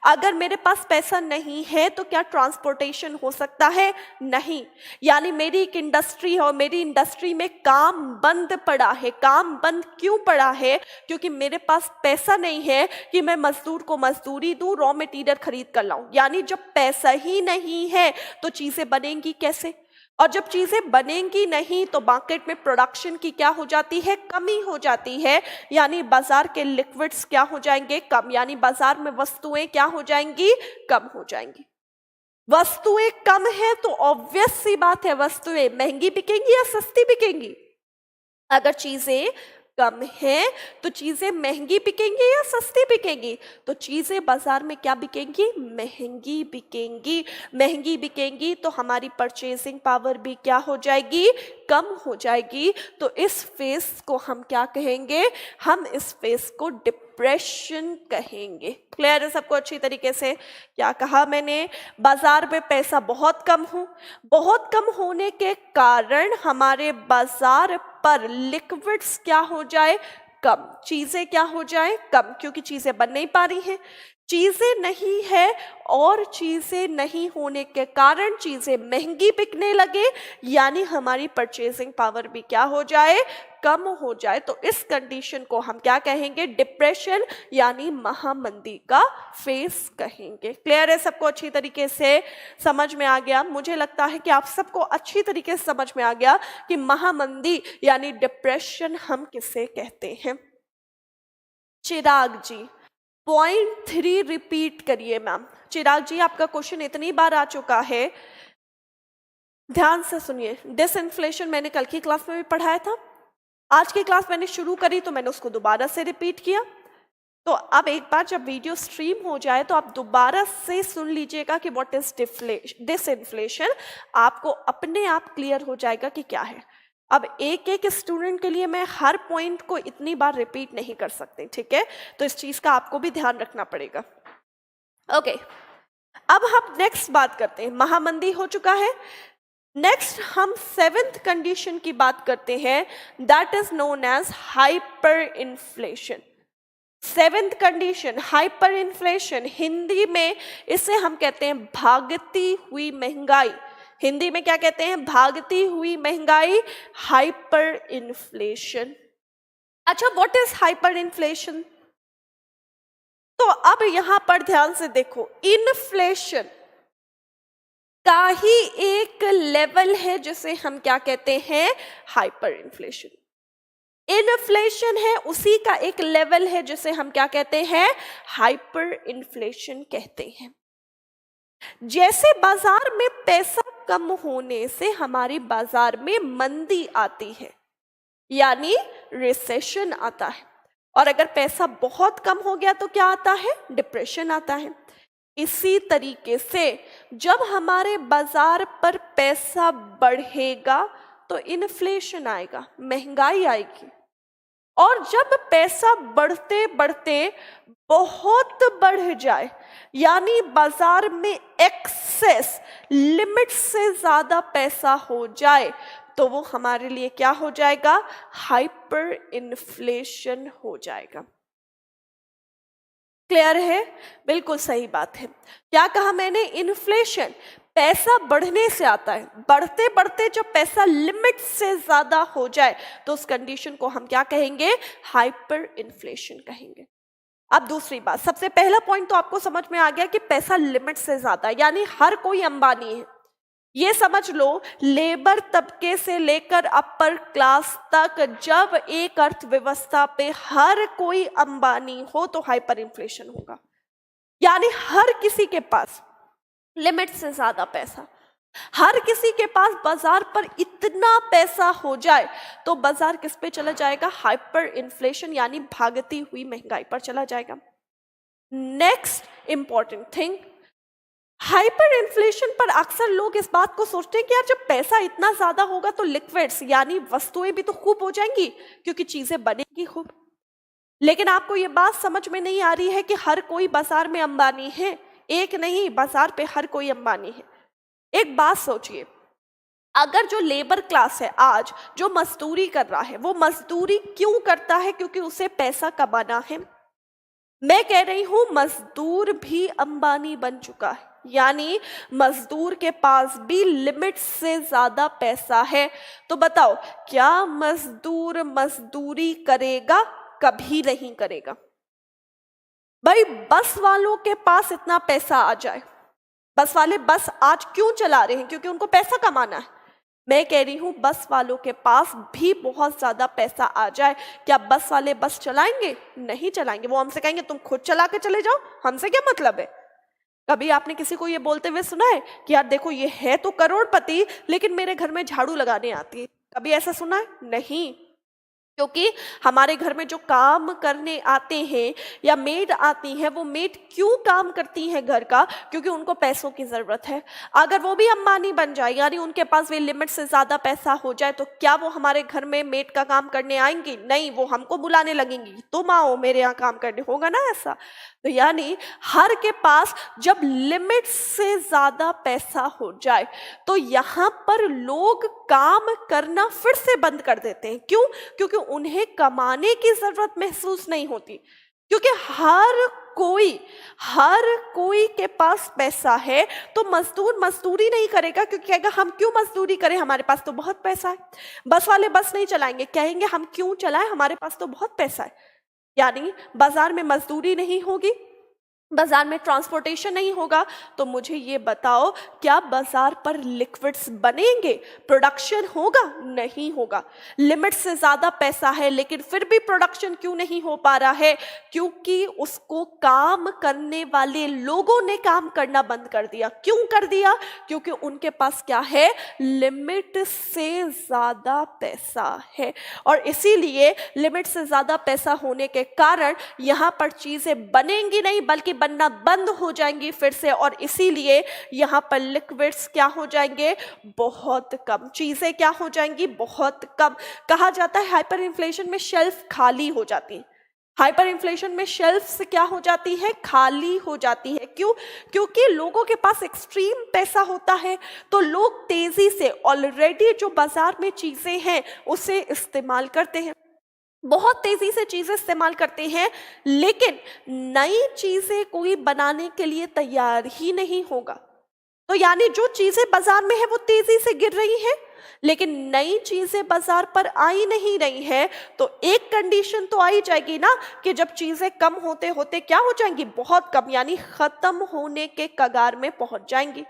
अगर मेरे पास पैसा नहीं है तो क्या ट्रांसपोर्टेशन हो सकता है? नहीं। यानी मेरी एक इंडस्ट्री है और मेरी इंडस्ट्री में काम बंद पड़ा है। काम बंद क्यों पड़ा है? क्योंकि मेरे पास पैसा नहीं है कि मैं मजदूर को मजदूरी दूं, रॉ मटेरियल खरीद कर लाऊं। यानी जब पैसा ही नहीं है तो चीजें बनेंगी कैसे? और जब चीजें बनेंगी नहीं तो मार्केट में प्रोडक्शन की क्या हो जाती है? कमी हो जाती है। यानी बाजार के लिक्विड्स क्या हो जाएंगे? कम। यानी बाजार में वस्तुएं क्या हो जाएंगी? कम हो जाएंगी। वस्तुएं कम है तो ऑब्वियस सी बात है वस्तुएं महंगी बिकेंगी या सस्ती बिकेंगी? अगर चीजें कम है तो चीजें महंगी बिकेंगी या सस्ती बिकेंगी? तो चीजें बाजार में क्या बिकेंगी? महंगी बिकेंगी। महंगी बिकेंगी तो हमारी परचेजिंग पावर भी क्या हो जाएगी? कम हो जाएगी। तो इस फेस को हम क्या कहेंगे? हम इस फेस को डिप्रेशन कहेंगे। क्लियर है सबको अच्छी तरीके से? क्या कहा मैंने? बाजार में पैसा बहुत कम हो, बहुत कम होने के कारण हमारे बाजार पर लिक्विड्स क्या हो जाए? कम। चीजें क्या हो जाए? कम, क्योंकि चीजें बन नहीं पा रही हैं। चीजें नहीं है और चीजें नहीं होने के कारण चीजें महंगी बिकने लगे, यानी हमारी परचेजिंग पावर भी क्या हो जाए? कम हो जाए। तो इस कंडीशन को हम क्या कहेंगे? डिप्रेशन यानी महामंदी का फेस कहेंगे। क्लियर है सबको अच्छी तरीके से? समझ में आ गया? मुझे लगता है कि आप सबको अच्छी तरीके से समझ में आ गया कि महामंदी यानी डिप्रेशन हम किसे कहते हैं। चिराग जी पॉइंट 3 रिपीट करिए मैम। चिराग जी आपका क्वेश्चन इतनी बार आ चुका है, ध्यान से सुनिए। डिसइंफ्लेशन मैंने कल की क्लास में भी पढ़ाया था, आज की क्लास मैंने शुरू करी तो मैंने उसको दोबारा से रिपीट किया। तो अब एक बार जब वीडियो स्ट्रीम हो जाए तो आप दोबारा से सुन लीजिएगा कि व्हाट इज डिसइंफ्लेशन। आपको अपने आप क्लियर हो जाएगा कि क्या है। अब एक एक स्टूडेंट के लिए मैं हर पॉइंट को इतनी बार रिपीट नहीं कर सकती, ठीक है? तो इस चीज का आपको भी ध्यान रखना पड़ेगा। ओके, अब हम नेक्स्ट बात करते हैं, महामंदी हो चुका है। नेक्स्ट हम 7th कंडीशन की बात करते हैं, that is known as hyperinflation. 7th condition hyperinflation, Hindi में इसे हम कहते हैं भागती हुई महंगाई। हिंदी में क्या कहते हैं? भागती हुई महंगाई, हाइपर इन्फ्लेशन। अच्छा, व्हाट इज हाइपर इन्फ्लेशन? तो अब यहां पर ध्यान से देखो, इन्फ्लेशन का ही एक लेवल है जिसे हम क्या कहते हैं? Hyper inflation. इन्फ्लेशन है, उसी का एक लेवल है जिसे हम क्या कहते हैं? हाइपर इन्फ्लेशन कहते हैं। जैसे बाजार में पैसा कम होने से हमारी बाजार में मंदी आती है, यानी रिसेशन आता है, और अगर पैसा बहुत कम हो गया तो क्या आता है? डिप्रेशन आता है। इसी तरीके से जब हमारे बाजार पर पैसा बढ़ेगा तो इन्फ्लेशन आएगा, महंगाई आएगी। और जब पैसा बढ़ते बढ़ते बहुत बढ़ जाए, यानी बाजार में एक्सेस, लिमिट से ज्यादा पैसा हो जाए, तो वो हमारे लिए क्या हो जाएगा? हाइपर इन्फ्लेशन हो जाएगा। क्लियर है? बिल्कुल सही बात है। क्या कहा मैंने? इन्फ्लेशन पैसा बढ़ने से आता है, बढ़ते बढ़ते जब पैसा लिमिट से ज्यादा हो जाए तो उस कंडीशन को हम क्या कहेंगे? हाइपर इन्फ्लेशन कहेंगे। अब दूसरी बात, सबसे पहला पॉइंट तो आपको समझ में आ गया कि पैसा लिमिट से ज्यादा, यानी हर कोई अंबानी है। ये समझ लो, लेबर तबके से लेकर अपर क्लास तक जब एक अर्थव्यवस्था पे हर कोई अंबानी हो तो हाइपर इन्फ्लेशन होगा, यानी हर किसी के पास लिमिट से ज्यादा पैसा, हर किसी के पास बाजार पर इतना पैसा हो जाए तो बाजार किस पे चला जाएगा? हाइपर इन्फ्लेशन यानी भागती हुई महंगाई पर चला जाएगा। Next important thing, hyper inflation पर अक्सर लोग इस बात को सोचते हैं कि यार जब पैसा इतना ज्यादा होगा तो लिक्विड्स यानी वस्तुएं भी तो खूब हो जाएंगी क्योंकि चीजें बनेंगी खूब। लेकिन आपको ये बात समझ में नहीं आ रही है कि हर कोई बाजार में अंबानी है। एक नहीं, बाजार पे हर कोई अंबानी है। एक बात सोचिए, अगर जो लेबर क्लास है आज जो मजदूरी कर रहा है, वो मजदूरी क्यों करता है? क्योंकि उसे पैसा कमाना है। मैं कह रही हूं मजदूर भी अंबानी बन चुका है, यानी मजदूर के पास भी लिमिट से ज्यादा पैसा है। तो बताओ, क्या मजदूर मजदूरी करेगा? कभी नहीं करेगा। भाई बस वालों के पास इतना पैसा आ जाए, बस वाले बस आज क्यों चला रहे हैं? क्योंकि उनको पैसा कमाना है। मैं कह रही हूं बस वालों के पास भी बहुत ज्यादा पैसा आ जाए, क्या बस वाले बस चलाएंगे? नहीं चलाएंगे। वो हमसे कहेंगे तुम खुद चला के चले जाओ, हमसे क्या मतलब है। कभी आपने किसी को ये बोलते हुए सुना है कि यार देखो ये है तो करोड़पति लेकिन मेरे घर में झाड़ू लगाने आती है? कभी ऐसा सुना है? नहीं। क्योंकि हमारे घर में जो काम करने आते हैं या मेड आती हैं, वो मेड क्यों काम करती हैं घर का? क्योंकि उनको पैसों की जरूरत है। अगर वो भी अंबानी बन जाए, यानी उनके पास भी लिमिट से ज्यादा पैसा हो जाए, तो क्या वो हमारे घर में मेड का काम करने आएंगी? नहीं, वो हमको बुलाने लगेंगी, तुम आओ मेरे यहाँ काम करने। होगा ना ऐसा? तो यानी हर के पास जब लिमिट से ज्यादा पैसा हो जाए तो यहाँ पर लोग काम करना फिर से बंद कर देते हैं। क्यों? क्योंकि उन्हें कमाने की जरूरत महसूस नहीं होती, क्योंकि हर कोई के पास पैसा है। तो मजदूर मजदूरी नहीं करेगा क्योंकि कहेगा हम क्यों मजदूरी करें, हमारे पास तो बहुत पैसा है। बस वाले बस नहीं चलाएंगे, कहेंगे हम क्यों चलाएं, हमारे पास तो बहुत पैसा है। यानी बाजार में मजदूरी नहीं होगी, बाजार में ट्रांसपोर्टेशन नहीं होगा। तो मुझे ये बताओ, क्या बाजार पर लिक्विड्स बनेंगे? प्रोडक्शन होगा? नहीं होगा। लिमिट से ज्यादा पैसा है लेकिन फिर भी प्रोडक्शन क्यों नहीं हो पा रहा है? क्योंकि उसको काम करने वाले लोगों ने काम करना बंद कर दिया। क्यों कर दिया? क्योंकि उनके पास क्या है? लिमिट से ज्यादा पैसा है। और इसीलिए लिमिट से ज्यादा पैसा होने के कारण यहाँ पर चीजें बनेंगी नहीं बल्कि बनना बंद हो जाएंगी फिर से, और इसीलिए यहाँ पर लिक्विड्स क्या हो जाएंगे? बहुत कम। चीजें क्या हो जाएंगी? बहुत कम। कहा जाता है हाइपर इन्फ्लेशन में शेल्फ खाली हो जाती है। हाइपर इन्फ्लेशन में शेल्फ्स क्या हो जाती है, खाली हो जाती है। क्यों? क्योंकि लोगों के पास एक्सट्रीम पैसा होता है, तो लोग तेजी से ऑलरेडी जो बाजार में चीजें हैं उसे इस्तेमाल करते हैं, बहुत तेजी से चीजें इस्तेमाल करते हैं, लेकिन नई चीजें कोई बनाने के लिए तैयार ही नहीं होगा। तो यानी जो चीजें बाजार में है वो तेजी से गिर रही है, लेकिन नई चीजें बाजार पर आई नहीं रही है, तो एक कंडीशन तो आई जाएगी ना कि जब चीजें कम होते होते क्या हो जाएंगी, बहुत कम, यानी खत्म होने के कगार में पहुंच जाएंगी।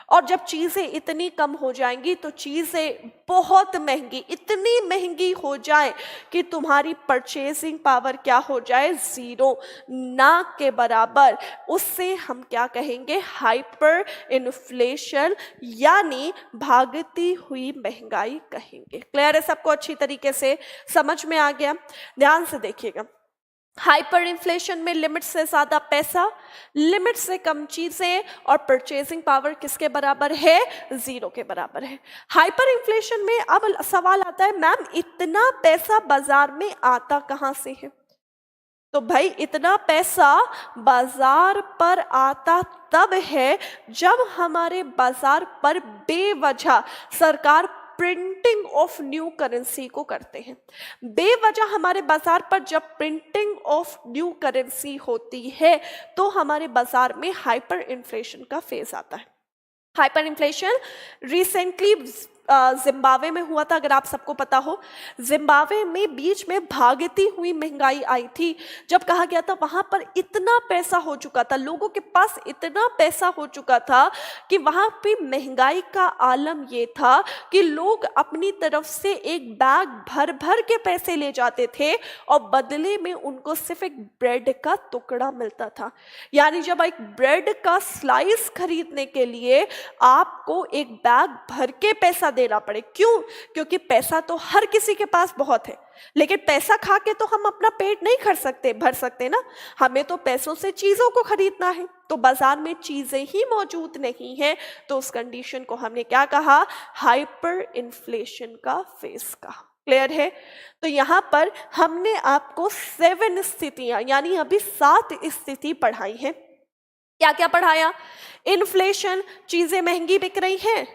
और जब चीजें इतनी कम हो जाएंगी तो चीजें बहुत महंगी, इतनी महंगी हो जाए कि तुम्हारी परचेसिंग पावर क्या हो जाए, जीरो, ना के बराबर। उससे हम क्या कहेंगे, हाइपर इन्फ्लेशन, यानी भागती हुई महंगाई कहेंगे। क्लियर है सबको? अच्छी तरीके से समझ में आ गया? ध्यान से देखिएगा, हाइपर इन्फ्लेशन में लिमिट से ज्यादा पैसा, लिमिट से कम चीजें, और परचेसिंग पावर किसके बराबर है, जीरो के बराबर है। हाइपर इन्फ्लेशन में अब सवाल आता है, मैम इतना पैसा बाजार में आता कहां से है? तो भाई इतना पैसा बाजार पर आता तब है जब हमारे बाजार पर बेवजह सरकार प्रिंटिंग ऑफ न्यू करेंसी को करते हैं। बेवजह हमारे बाजार पर जब प्रिंटिंग ऑफ न्यू करेंसी होती है तो हमारे बाजार में हाइपर इन्फ्लेशन का फेज आता है। हाइपर इन्फ्लेशन रिसेंटली जिम्बाब्वे में हुआ था, अगर आप सबको पता हो। जिम्बाब्वे में बीच में भागती हुई महंगाई आई थी, जब कहा गया था वहां पर इतना पैसा हो चुका था, लोगों के पास इतना पैसा हो चुका था कि वहां पे महंगाई का आलम ये था कि लोग अपनी तरफ से एक बैग भर भर के पैसे ले जाते थे और बदले में उनको सिर्फ एक ब्रेड का टुकड़ा मिलता था। यानी जब एक ब्रेड का स्लाइस खरीदने के लिए आपको एक बैग भर के पैसा देना पड़े। क्यों? क्योंकि पैसा तो हर किसी के पास बहुत है, लेकिन पैसा खा के तो हम अपना पेट नहीं भर सकते ना, हमें तो पैसों से चीजों को खरीदना है। तो बाजार में चीजें ही मौजूद नहीं है, तो उस कंडीशन को हमने क्या कहा, हाइपर इन्फ्लेशन का फेज कहा। क्लियर है? तो यहां पर हमने आपको 7 स्थितियां, यानी अभी 7 स्थिति पढ़ाई है। क्या क्या पढ़ाया? इन्फ्लेशन, चीजें महंगी बिक रही हैं,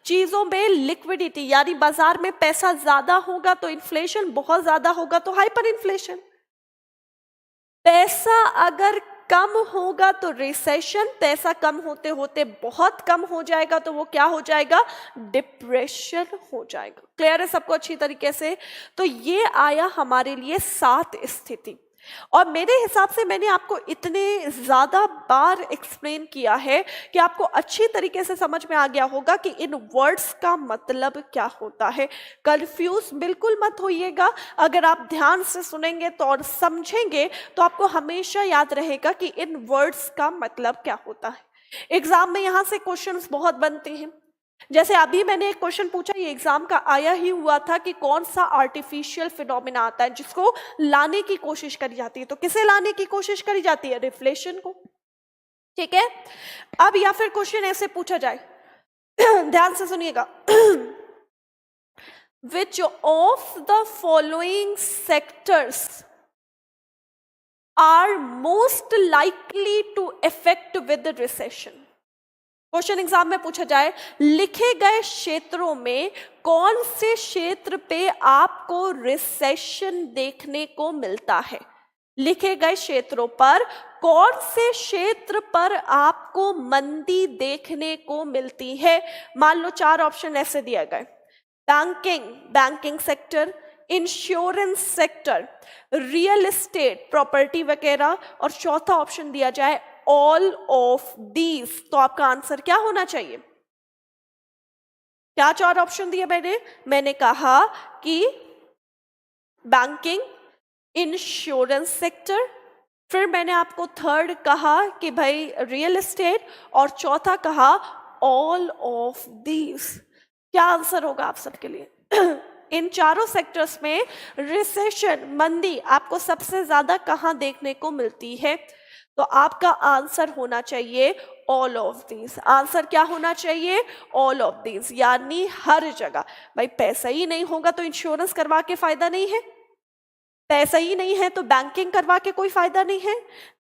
चीजों में लिक्विडिटी, यानी बाजार में पैसा ज्यादा होगा तो इन्फ्लेशन बहुत ज्यादा होगा तो हाइपर इन्फ्लेशन। पैसा अगर कम होगा तो रिसेशन, पैसा कम होते होते बहुत कम हो जाएगा तो वो क्या हो जाएगा, डिप्रेशन हो जाएगा। क्लियर है सबको अच्छी तरीके से? तो ये आया हमारे लिए 7 स्थिति, और मेरे हिसाब से मैंने आपको इतने ज्यादा बार एक्सप्लेन किया है कि आपको अच्छी तरीके से समझ में आ गया होगा कि इन वर्ड्स का मतलब क्या होता है। कंफ्यूज बिल्कुल मत होइएगा, अगर आप ध्यान से सुनेंगे तो और समझेंगे तो आपको हमेशा याद रहेगा कि इन वर्ड्स का मतलब क्या होता है। एग्जाम में यहाँ से क्वेश्चंस बहुत बनते हैं, जैसे अभी मैंने एक क्वेश्चन पूछा, ये एग्जाम का आया ही हुआ था कि कौन सा आर्टिफिशियल फिनोमिना आता है जिसको लाने की कोशिश करी जाती है। तो किसे लाने की कोशिश करी जाती है, रिफ्लेशन को। ठीक है? अब या फिर क्वेश्चन ऐसे पूछा जाए, ध्यान से सुनिएगा, which of the following sectors are most likely to affect with recession. Question exam में पूछा जाए, लिखे गए क्षेत्रों में कौन से क्षेत्र पे आपको रिसेशन देखने को मिलता है। लिखे गए क्षेत्रों पर कौन से क्षेत्र पर आपको मंदी देखने को मिलती है। मान लो 4 ऑप्शन ऐसे दिए गए, banking sector, insurance sector, real estate property वगैरह, और चौथा ऑप्शन दिया जाए ऑल ऑफ दीज। तो आपका आंसर क्या होना चाहिए? क्या 4 ऑप्शन दिए मैंने कहा कि बैंकिंग, इंश्योरेंस सेक्टर, फिर मैंने आपको थर्ड कहा कि भाई रियल एस्टेट, और चौथा कहा ऑल ऑफ दीज। क्या आंसर होगा आप सबके लिए? इन चारों सेक्टर्स में रिसेशन, मंदी आपको सबसे ज्यादा कहां देखने को मिलती है? तो आपका आंसर होना चाहिए ऑल ऑफ दीज। आंसर क्या होना चाहिए? ऑल ऑफ दीज, यानी हर जगह। भाई पैसा ही नहीं होगा तो इंश्योरेंस करवा के फायदा नहीं है, पैसा ही नहीं है तो बैंकिंग करवा के कोई फायदा नहीं है,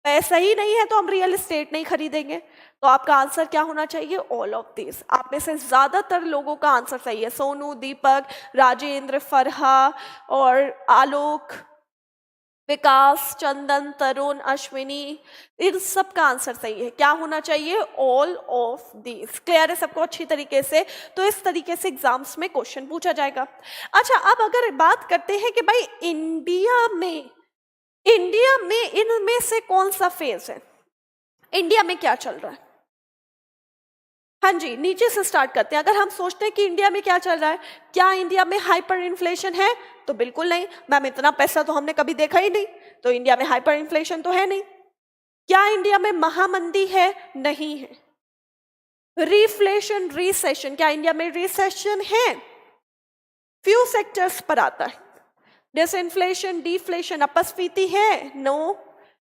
पैसा ही नहीं है तो हम रियल एस्टेट नहीं खरीदेंगे। तो आपका आंसर क्या होना चाहिए? All of this. आप में से ज्यादातर लोगों का आंसर सही है। सोनू, दीपक, राजेंद्र, फरहा और आलोक, विकास, चंदन, तरुण, अश्विनी, इन सब का आंसर सही है। क्या होना चाहिए? All of these. क्लियर है सबको अच्छी तरीके से? तो इस तरीके से एग्जाम्स में क्वेश्चन पूछा जाएगा। अच्छा, अब अगर बात करते हैं कि भाई इंडिया में इनमें से कौन सा फेज है, इंडिया में क्या चल रहा है? हाँ जी, नीचे से स्टार्ट करते हैं। अगर हम सोचते हैं कि इंडिया में क्या चल रहा है, क्या इंडिया में हाइपर इन्फ्लेशन है? तो बिल्कुल नहीं मैम, इतना पैसा तो हमने कभी देखा ही नहीं, तो इंडिया में हाइपर इन्फ्लेशन तो है नहीं। क्या इंडिया में महामंदी है? नहीं है। रिफ्लेशन, रिसेशन, क्या इंडिया में रिसेशन है? फ्यू सेक्टर्स पर आता है। डिसइंफ्लेशन, डिफ्लेशन, अपस्फीति है? नो।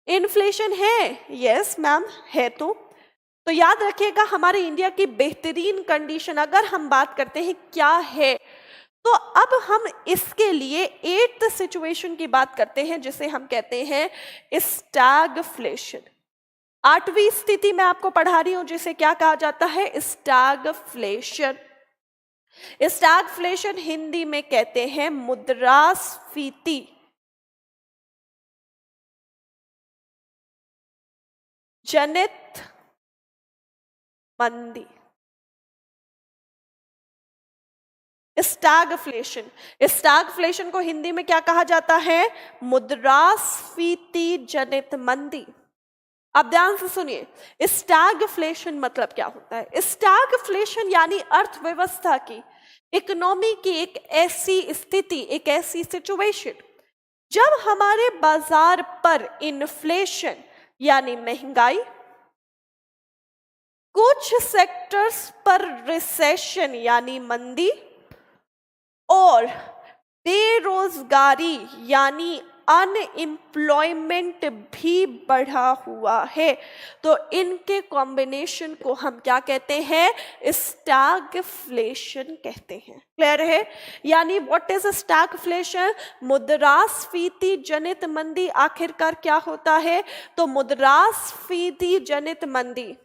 इन्फ्लेशन है? यस मैम है। तो याद रखिएगा हमारे इंडिया की बेहतरीन कंडीशन अगर हम बात करते हैं क्या है, तो अब हम इसके लिए 8th सिचुएशन की बात करते हैं जिसे हम कहते हैं स्टैगफ्लेशन। 8वीं स्थिति मैं आपको पढ़ा रही हूं जिसे क्या कहा जाता है? स्टैगफ्लेशन। स्टैगफ्लेशन हिंदी में कहते हैं मुद्रास्फीति जनित मंदी। स्टैगफ्लेशन, स्टैगफ्लेशन को हिंदी में क्या कहा जाता है? मुद्रास्फीति जनित मंदी। अब ध्यान से सुनिए, स्टैगफ्लेशन मतलब क्या होता है? स्टैगफ्लेशन यानी अर्थव्यवस्था की, इकोनॉमी की एक ऐसी स्थिति, एक ऐसी सिचुएशन जब हमारे बाजार पर इन्फ्लेशन यानी महंगाई, कुछ सेक्टर्स पर रिसेशन यानी मंदी और बेरोजगारी यानी अनएम्प्लॉयमेंट भी बढ़ा हुआ है। तो इनके कॉम्बिनेशन को हम क्या कहते हैं? स्टैगफ्लेशन कहते हैं। क्लियर है? यानी व्हाट इज स्टैगफ्लेशन? मुद्रास्फीति जनित मंदी। आखिरकार क्या होता है? तो मुद्रास्फीति जनित मंदी,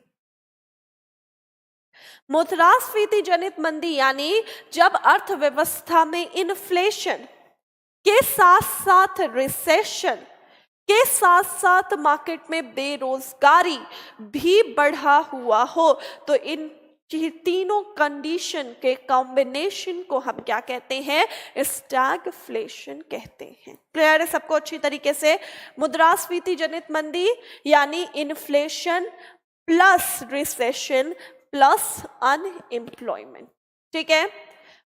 मुद्रास्फीति जनित मंदी यानी जब अर्थव्यवस्था में इन्फ्लेशन के साथ साथ रिसेशन के साथ साथ मार्केट में बेरोजगारी भी बढ़ा हुआ हो, तो इन तीनों कंडीशन के कॉम्बिनेशन को हम क्या कहते हैं? स्टैगफ्लेशन कहते हैं। क्लियर है सबको अच्छी तरीके से? मुद्रास्फीति जनित मंदी यानी inflation plus recession plus unemployment. ठीक है?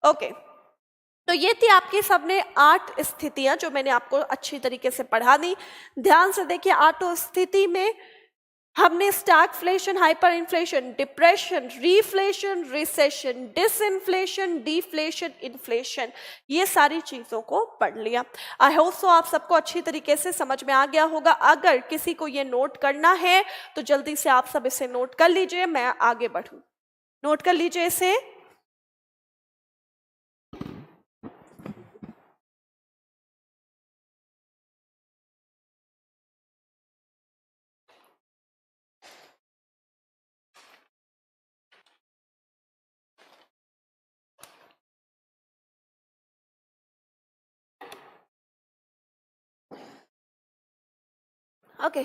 ओके, तो ये थी आपकी सबने 8 स्थितियां जो मैंने आपको अच्छी तरीके से पढ़ा दी। ध्यान से देखिए, 8 स्थिति में हमने stagflation, hyper inflation, depression, रीफ्लेशन, recession, disinflation, deflation, inflation, ये सारी चीजों को पढ़ लिया। आई होप सो आप सबको अच्छी तरीके से समझ में आ गया होगा। अगर किसी को ये नोट करना है तो जल्दी से आप सब इसे नोट कर लीजिए, मैं आगे बढ़ूं। नोट कर लीजिए इसे। ओके,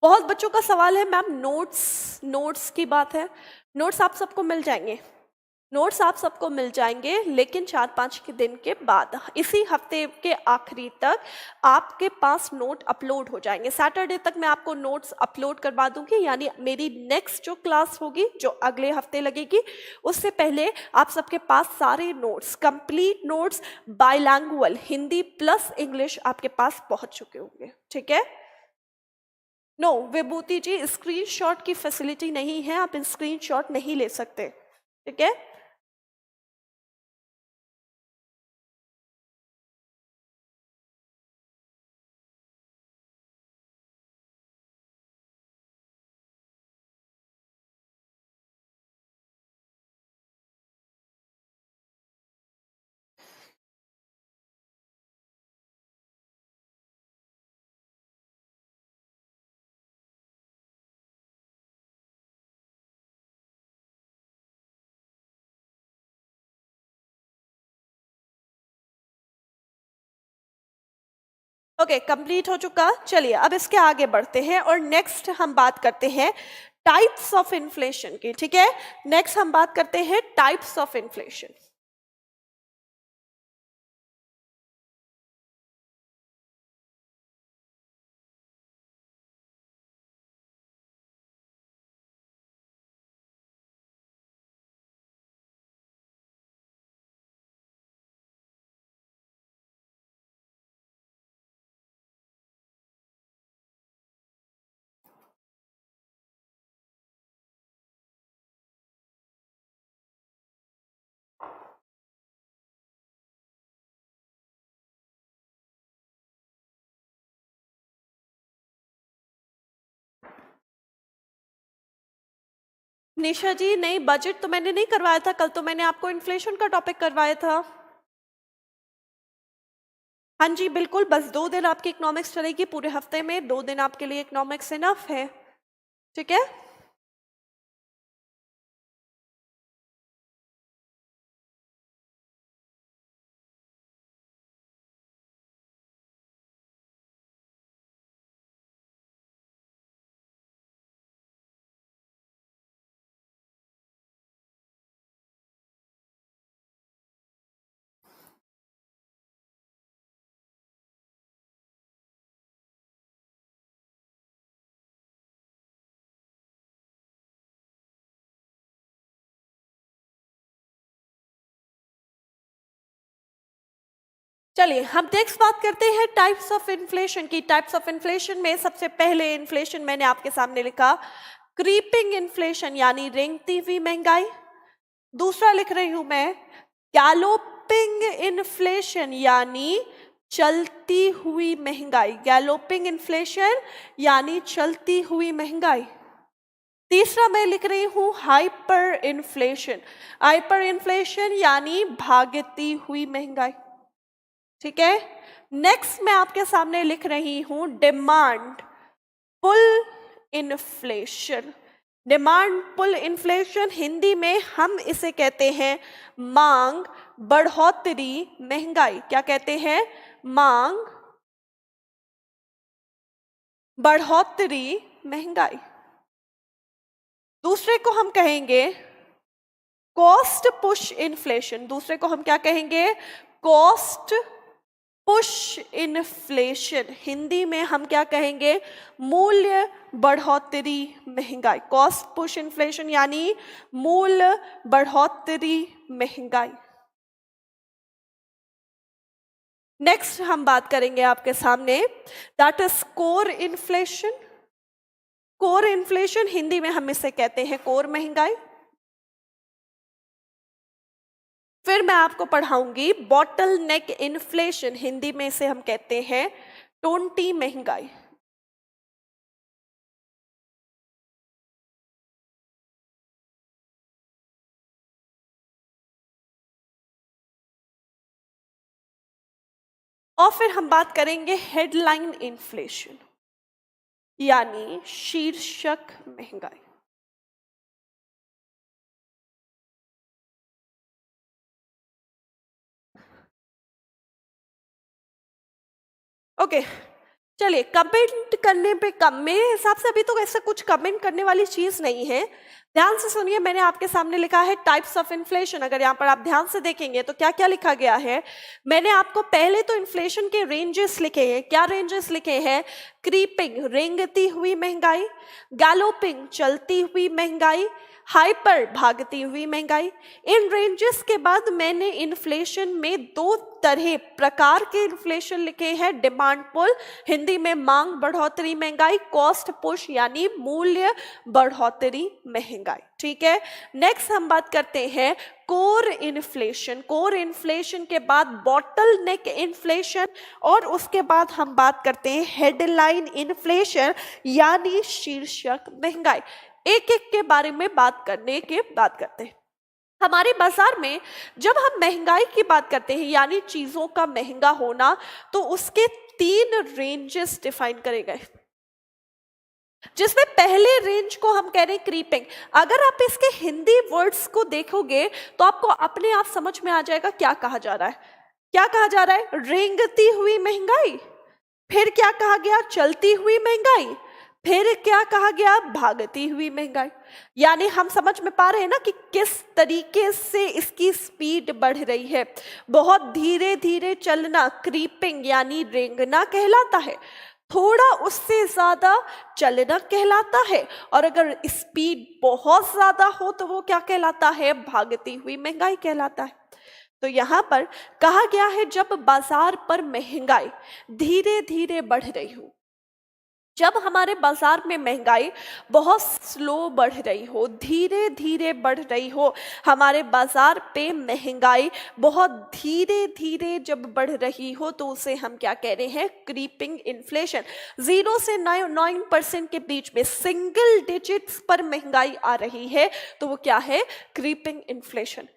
बहुत बच्चों का सवाल है मैम नोट्स की बात है। नोट्स आप सबको मिल जाएंगे, नोट्स आप सबको मिल जाएंगे, लेकिन 4-5 के दिन के बाद, इसी हफ्ते के आखिरी तक आपके पास नोट अपलोड हो जाएंगे। सैटरडे तक मैं आपको नोट्स अपलोड करवा दूंगी, यानी मेरी नेक्स्ट जो क्लास होगी जो अगले हफ्ते लगेगी, उससे पहले आप सबके पास सारे notes, complete notes bilingual Hindi plus English आपके पास पहुंच चुके होंगे। ठीक है? नो विभूति जी, स्क्रीनशॉट की फैसिलिटी नहीं है, आप स्क्रीनशॉट नहीं ले सकते। ठीक है? ओके, कंप्लीट हो चुका। चलिए अब इसके आगे बढ़ते हैं और नेक्स्ट हम बात करते हैं टाइप्स ऑफ इन्फ्लेशन की। ठीक है, नेक्स्ट हम बात करते हैं टाइप्स ऑफ इन्फ्लेशन। निशा जी, नहीं बजट तो मैंने नहीं करवाया था, कल तो मैंने आपको इन्फ्लेशन का टॉपिक करवाया था। हाँ जी बिल्कुल, बस 2 दिन आपकी इकोनॉमिक्स चलेगी पूरे हफ्ते में, 2 दिन आपके लिए इकोनॉमिक्स इनफ है। ठीक है, चलिए हम नेक्स्ट बात करते हैं टाइप्स ऑफ इन्फ्लेशन की। टाइप्स ऑफ इन्फ्लेशन में सबसे पहले इन्फ्लेशन मैंने आपके सामने लिखा क्रीपिंग इन्फ्लेशन यानी रेंगती हुई महंगाई। दूसरा लिख रही हूं मैं गैलोपिंग इन्फ्लेशन यानी चलती हुई महंगाई। गैलोपिंग इन्फ्लेशन यानी चलती हुई महंगाई। तीसरा मैं लिख रही हूं हाइपर इन्फ्लेशन। हाइपर इन्फ्लेशन यानी भागती हुई महंगाई। ठीक है, नेक्स्ट मैं आपके सामने लिख रही हूं demand pull inflation. Demand pull inflation Hindi में हम इसे कहते हैं मांग बढ़ोतरी महंगाई। क्या कहते हैं? मांग बढ़ोतरी महंगाई। दूसरे को हम कहेंगे कॉस्ट पुश इन्फ्लेशन। दूसरे को हम क्या कहेंगे? Cost push inflation. हिंदी में हम क्या कहेंगे? मूल्य बढ़ोतरी महंगाई। कॉस्ट पुश इन्फ्लेशन यानी मूल्य बढ़ोतरी महंगाई। नेक्स्ट हम बात करेंगे आपके सामने that is core inflation. Core inflation Hindi में हम इसे कहते हैं कोर महंगाई। फिर मैं आपको पढ़ाऊंगी बॉटल नेक इन्फ्लेशन। हिंदी में इसे हम कहते हैं टोंटी महंगाई। और फिर हम बात करेंगे हेडलाइन इन्फ्लेशन यानी शीर्षक महंगाई। ओके, चलिए कमेंट करने पे कम, मेरे हिसाब से अभी तो ऐसा कुछ कमेंट करने वाली चीज नहीं है। ध्यान से सुनिए, मैंने आपके सामने लिखा है टाइप्स ऑफ इन्फ्लेशन। अगर यहाँ पर आप ध्यान से देखेंगे तो क्या क्या लिखा गया है। मैंने आपको पहले तो इन्फ्लेशन के रेंजेस लिखे हैं। क्या रेंजेस लिखे हैं? क्रीपिंग रेंगती हुई महंगाई, गैलोपिंग चलती हुई महंगाई, हाइपर भागती हुई महंगाई। इन रेंजेस के बाद मैंने इन्फ्लेशन में 2 तरह प्रकार के इन्फ्लेशन लिखे हैं। डिमांड पुल हिंदी में मांग बढ़ोतरी महंगाई, कॉस्ट पुश यानी मूल्य बढ़ोतरी महंगाई। ठीक है, नेक्स्ट हम बात करते हैं कोर इन्फ्लेशन। कोर इन्फ्लेशन के बाद बॉटल नेक इन्फ्लेशन और उसके बाद हम बात करते हैं हेडलाइन इन्फ्लेशन यानी शीर्षक महंगाई। एक एक के बारे में बात करते हैं। हमारे बाजार में जब हम महंगाई की बात करते हैं यानी चीजों का महंगा होना, तो उसके 3 रेंजेस डिफाइन करे गए, जिसमें पहले रेंज को हम कह रहे हैं क्रीपिंग। अगर आप इसके हिंदी वर्ड्स को देखोगे तो आपको अपने आप समझ में आ जाएगा क्या कहा जा रहा है। क्या कहा जा रहा है? रेंगती हुई महंगाई। फिर क्या कहा गया? चलती हुई महंगाई। फिर क्या कहा गया? भागती हुई महंगाई। यानी हम समझ में पा रहे हैं ना कि किस तरीके से इसकी स्पीड बढ़ रही है। बहुत धीरे धीरे चलना क्रीपिंग यानी रेंगना कहलाता है, थोड़ा उससे ज्यादा चलना कहलाता है, और अगर स्पीड बहुत ज्यादा हो तो वो क्या कहलाता है? भागती हुई महंगाई कहलाता है। तो यहाँ पर कहा गया है जब बाजार पर महंगाई धीरे धीरे बढ़ रही हो, जब हमारे बाजार में महंगाई बहुत स्लो बढ़ रही हो, धीरे धीरे बढ़ रही हो, हमारे बाजार पे महंगाई बहुत धीरे धीरे जब बढ़ रही हो, तो उसे हम क्या कह रहे हैं? Creeping inflation. 0 से 9% के बीच में सिंगल डिजिट्स पर महंगाई आ रही है, तो वो क्या है? Creeping inflation.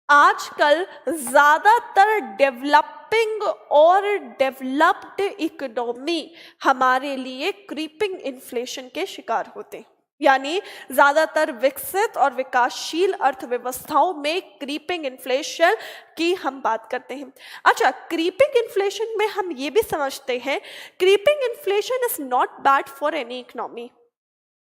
आजकल ज्यादातर डेवलपिंग और डेवलप्ड इकोनॉमी हमारे लिए क्रीपिंग इन्फ्लेशन के शिकार होते हैं। यानी ज्यादातर विकसित और विकासशील अर्थव्यवस्थाओं में क्रीपिंग इन्फ्लेशन की हम बात करते हैं। अच्छा, क्रीपिंग इन्फ्लेशन में हम ये भी समझते हैं, creeping inflation is not bad for any economy.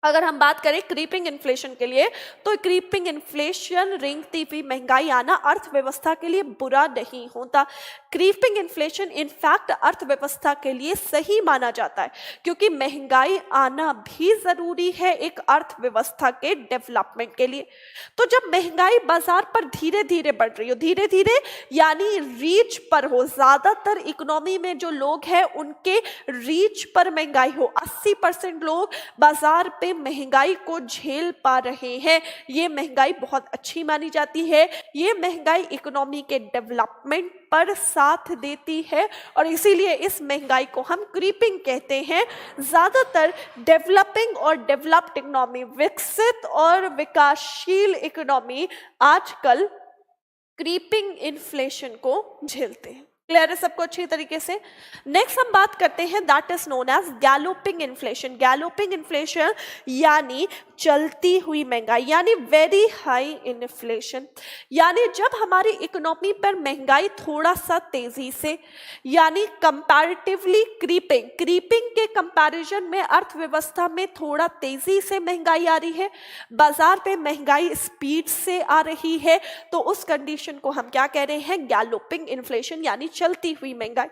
अगर हम बात करें क्रीपिंग इन्फ्लेशन के लिए, तो क्रीपिंग इन्फ्लेशन रेंगती हुई महंगाई आना अर्थव्यवस्था के लिए बुरा नहीं होता। क्रीपिंग इन्फ्लेशन इनफैक्ट अर्थव्यवस्था के लिए सही माना जाता है, क्योंकि महंगाई आना भी जरूरी है एक अर्थव्यवस्था के डेवलपमेंट के लिए। तो जब महंगाई बाजार पर धीरे धीरे बढ़ रही हो, धीरे धीरे यानी रीच पर हो, ज्यादातर इकोनॉमी में जो लोग हैं उनके रीच पर महंगाई हो, 80% लोग बाजार पे महंगाई को झेल पा रहे हैं, ये महंगाई बहुत अच्छी मानी जाती है। ये महंगाई इकोनॉमी के डेवलपमेंट पर साथ देती है, और इसीलिए इस महंगाई को हम क्रीपिंग कहते हैं। ज्यादातर डेवलपिंग और डेवलप्ड इकोनॉमी, विकसित और विकासशील इकोनॉमी आजकल क्रीपिंग इन्फ्लेशन को झेलते हैं। क्लियर है सबको अच्छी तरीके से? नेक्स्ट हम बात करते हैं that is known as galloping inflation. Galloping inflation यानी चलती हुई महंगाई, यानी वेरी हाई इन्फ्लेशन। यानी जब हमारी इकोनॉमी पर महंगाई थोड़ा सा तेजी से यानी कंपैरेटिवली क्रीपिंग के कंपैरिजन में अर्थव्यवस्था में थोड़ा तेजी से महंगाई आ रही है, बाजार पे महंगाई स्पीड से आ रही है, तो उस कंडीशन को हम क्या कह रहे हैं? गैलोपिंग इन्फ्लेशन यानी चलती हुई महंगाई।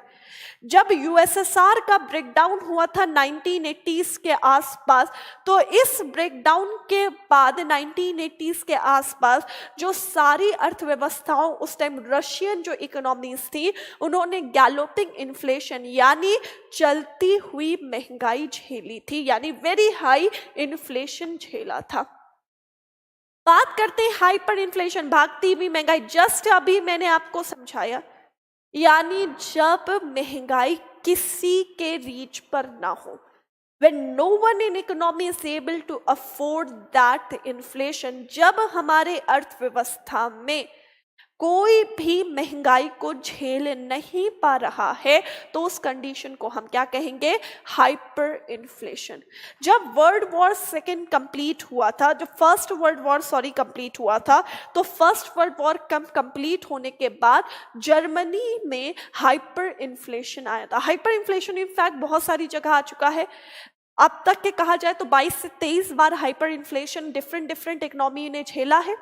जब यूएसएसआर का ब्रेकडाउन हुआ था 1980s के आसपास, तो इस ब्रेकडाउन के बाद 1980s के आसपास जो सारी अर्थव्यवस्थाओं उस टाइम रशियन जो इकोनॉमीज थी, उन्होंने गैलोपिंग इन्फ्लेशन यानी चलती हुई महंगाई झेली थी, यानी वेरी हाई इन्फ्लेशन झेला था। बात करते हैं हाइपर इन्फ्लेशन, भागती हुई महंगाई। जस्ट अभी मैंने आपको समझाया, यानी जब महंगाई किसी के रीच पर ना हो, when no one in economy is able to afford that inflation, जब हमारे अर्थव्यवस्था में कोई भी महंगाई को झेल नहीं पा रहा है, तो उस कंडीशन को हम क्या कहेंगे? Hyper inflation. जब वर्ल्ड वॉर सेकेंड कंप्लीट हुआ था, जब फर्स्ट वर्ल्ड वॉर कंप्लीट हुआ था, तो फर्स्ट वर्ल्ड वॉर कंप्लीट होने के बाद जर्मनी में हाइपर इन्फ्लेशन आया था। हाइपर इन्फ्लेशन इनफैक्ट बहुत सारी जगह आ चुका है। अब तक के कहा जाए तो 22 से 23 बार हाइपर इन्फ्लेशन डिफरेंट इकोनॉमी ने झेला है।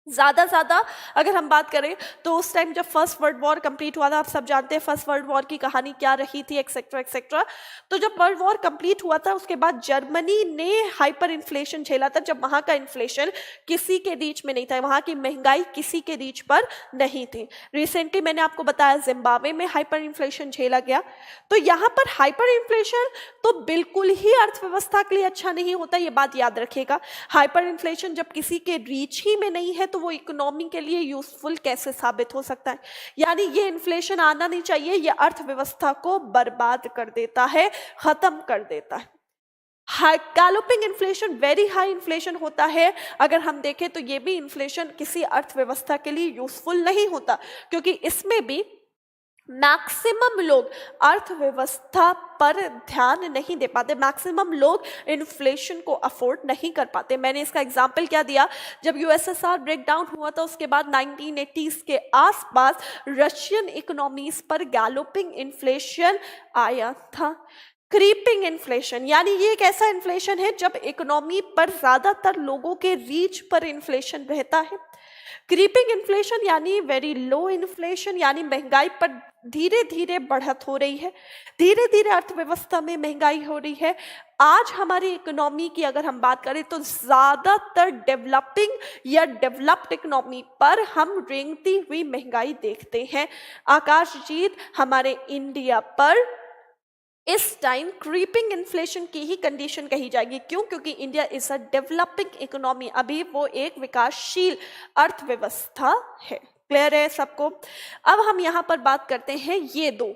ज्यादा अगर हम बात करें तो उस टाइम जब फर्स्ट वर्ल्ड वॉर कंप्लीट हुआ था, आप सब जानते हैं फर्स्ट वर्ल्ड वॉर की कहानी क्या रही थी, एक्सेट्रा एक्सेट्रा। तो जब वर्ल्ड वॉर कंप्लीट हुआ था, उसके बाद जर्मनी ने हाइपर इन्फ्लेशन झेला था, जब वहां का इन्फ्लेशन किसी के रीच में नहीं था, वहां की महंगाई किसी के रीच पर नहीं थी। रिसेंटली मैंने आपको बताया जिम्बाब्वे में हाइपर इन्फ्लेशन झेला गया। तो यहाँ पर हाइपर इन्फ्लेशन तो बिल्कुल ही अर्थव्यवस्था के लिए अच्छा नहीं होता, ये बात याद रखिएगा। हाइपर इन्फ्लेशन जब किसी के रीच ही में नहीं है, तो वो इकोनॉमी के लिए यूजफुल कैसे साबित हो सकता है? यानी ये इन्फ्लेशन आना नहीं चाहिए, ये अर्थव्यवस्था को बर्बाद कर देता है, खत्म कर देता है। Galloping inflation very high inflation होता है। अगर हम देखें तो ये भी इन्फ्लेशन किसी अर्थव्यवस्था के लिए यूजफुल नहीं होता, क्योंकि इसमें भी मैक्सिमम लोग अर्थव्यवस्था पर ध्यान नहीं दे पाते, मैक्सिमम लोग इन्फ्लेशन को अफोर्ड नहीं कर पाते। मैंने इसका एग्जाम्पल क्या दिया, जब यूएसएसआर ब्रेक डाउन हुआ था उसके बाद 1980s के आसपास रशियन इकोनॉमीज पर गैलोपिंग इन्फ्लेशन आया था। क्रीपिंग इन्फ्लेशन यानी ये एक ऐसा इन्फ्लेशन है जब इकोनॉमी पर ज्यादातर लोगों के रीच पर इन्फ्लेशन रहता है। क्रीपिंग इन्फ्लेशन यानी वेरी लो इन्फ्लेशन यानी महंगाई पर धीरे धीरे बढ़त हो रही है, धीरे धीरे अर्थव्यवस्था में महंगाई हो रही है। आज हमारी इकोनॉमी की अगर हम बात करें तो ज्यादातर डेवलपिंग या डेवलप्ड इकोनॉमी पर हम रेंगती हुई महंगाई देखते हैं। आकाशजीत, हमारे इंडिया पर इस टाइम क्रीपिंग इन्फ्लेशन की ही कंडीशन कही जाएगी। क्यों? क्योंकि India is a developing economy, अभी वो एक विकासशील अर्थव्यवस्था है। क्लियर है सबको? अब हम यहाँ पर बात करते हैं ये दो,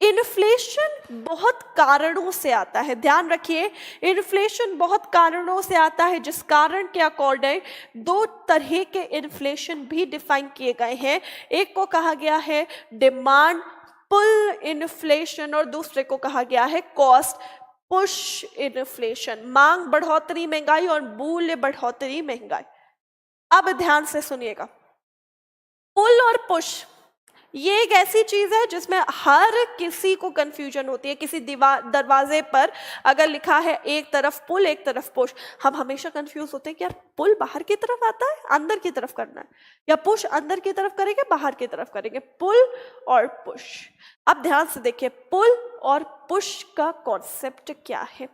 इन्फ्लेशन बहुत कारणों से आता है, ध्यान रखिए, इन्फ्लेशन बहुत कारणों से आता है, जिस कारण के अकॉर्डिंग दो तरह के इन्फ्लेशन भी डिफाइन किए गए हैं। एक को कहा गया है डिमांड पुल इन्फ्लेशन और दूसरे को कहा गया है कॉस्ट पुश इन्फ्लेशन, मांग बढ़ोतरी महंगाई और मूल्य बढ़ोतरी महंगाई। अब ध्यान से सुनिएगा, पुल और पुश ये एक ऐसी चीज है जिसमें हर किसी को कंफ्यूजन होती है। किसी दरवाजे पर अगर लिखा है एक तरफ पुल एक तरफ पुश, हम हमेशा कंफ्यूज होते हैं कि यार पुल बाहर की तरफ आता है, अंदर की तरफ करना है, या पुश अंदर की तरफ करेंगे बाहर की तरफ करेंगे, पुल और पुश। अब ध्यान से देखिए, पुल और पुश का कॉन्सेप्ट क्या है।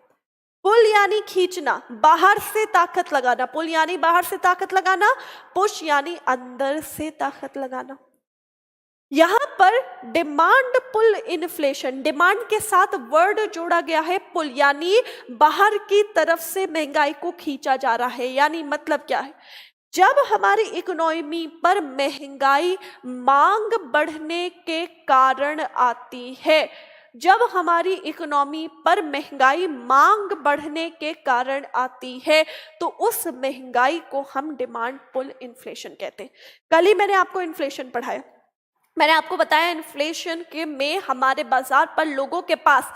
पुल यानी खींचना, बाहर से ताकत लगाना, पुल यानी बाहर से ताकत लगाना, पुश यानी अंदर से ताकत लगाना। यहां पर डिमांड पुल इन्फ्लेशन, डिमांड के साथ वर्ड जोड़ा गया है पुल, यानी बाहर की तरफ से महंगाई को खींचा जा रहा है। यानी मतलब क्या है, जब हमारी इकोनॉमी पर महंगाई मांग बढ़ने के कारण आती है, जब हमारी इकोनॉमी पर महंगाई मांग बढ़ने के कारण आती है तो उस महंगाई को हम डिमांड पुल इन्फ्लेशन कहते हैं। कल ही मैंने आपको इन्फ्लेशन पढ़ाया, मैंने आपको बताया इन्फ्लेशन के में हमारे बाजार पर लोगों के पास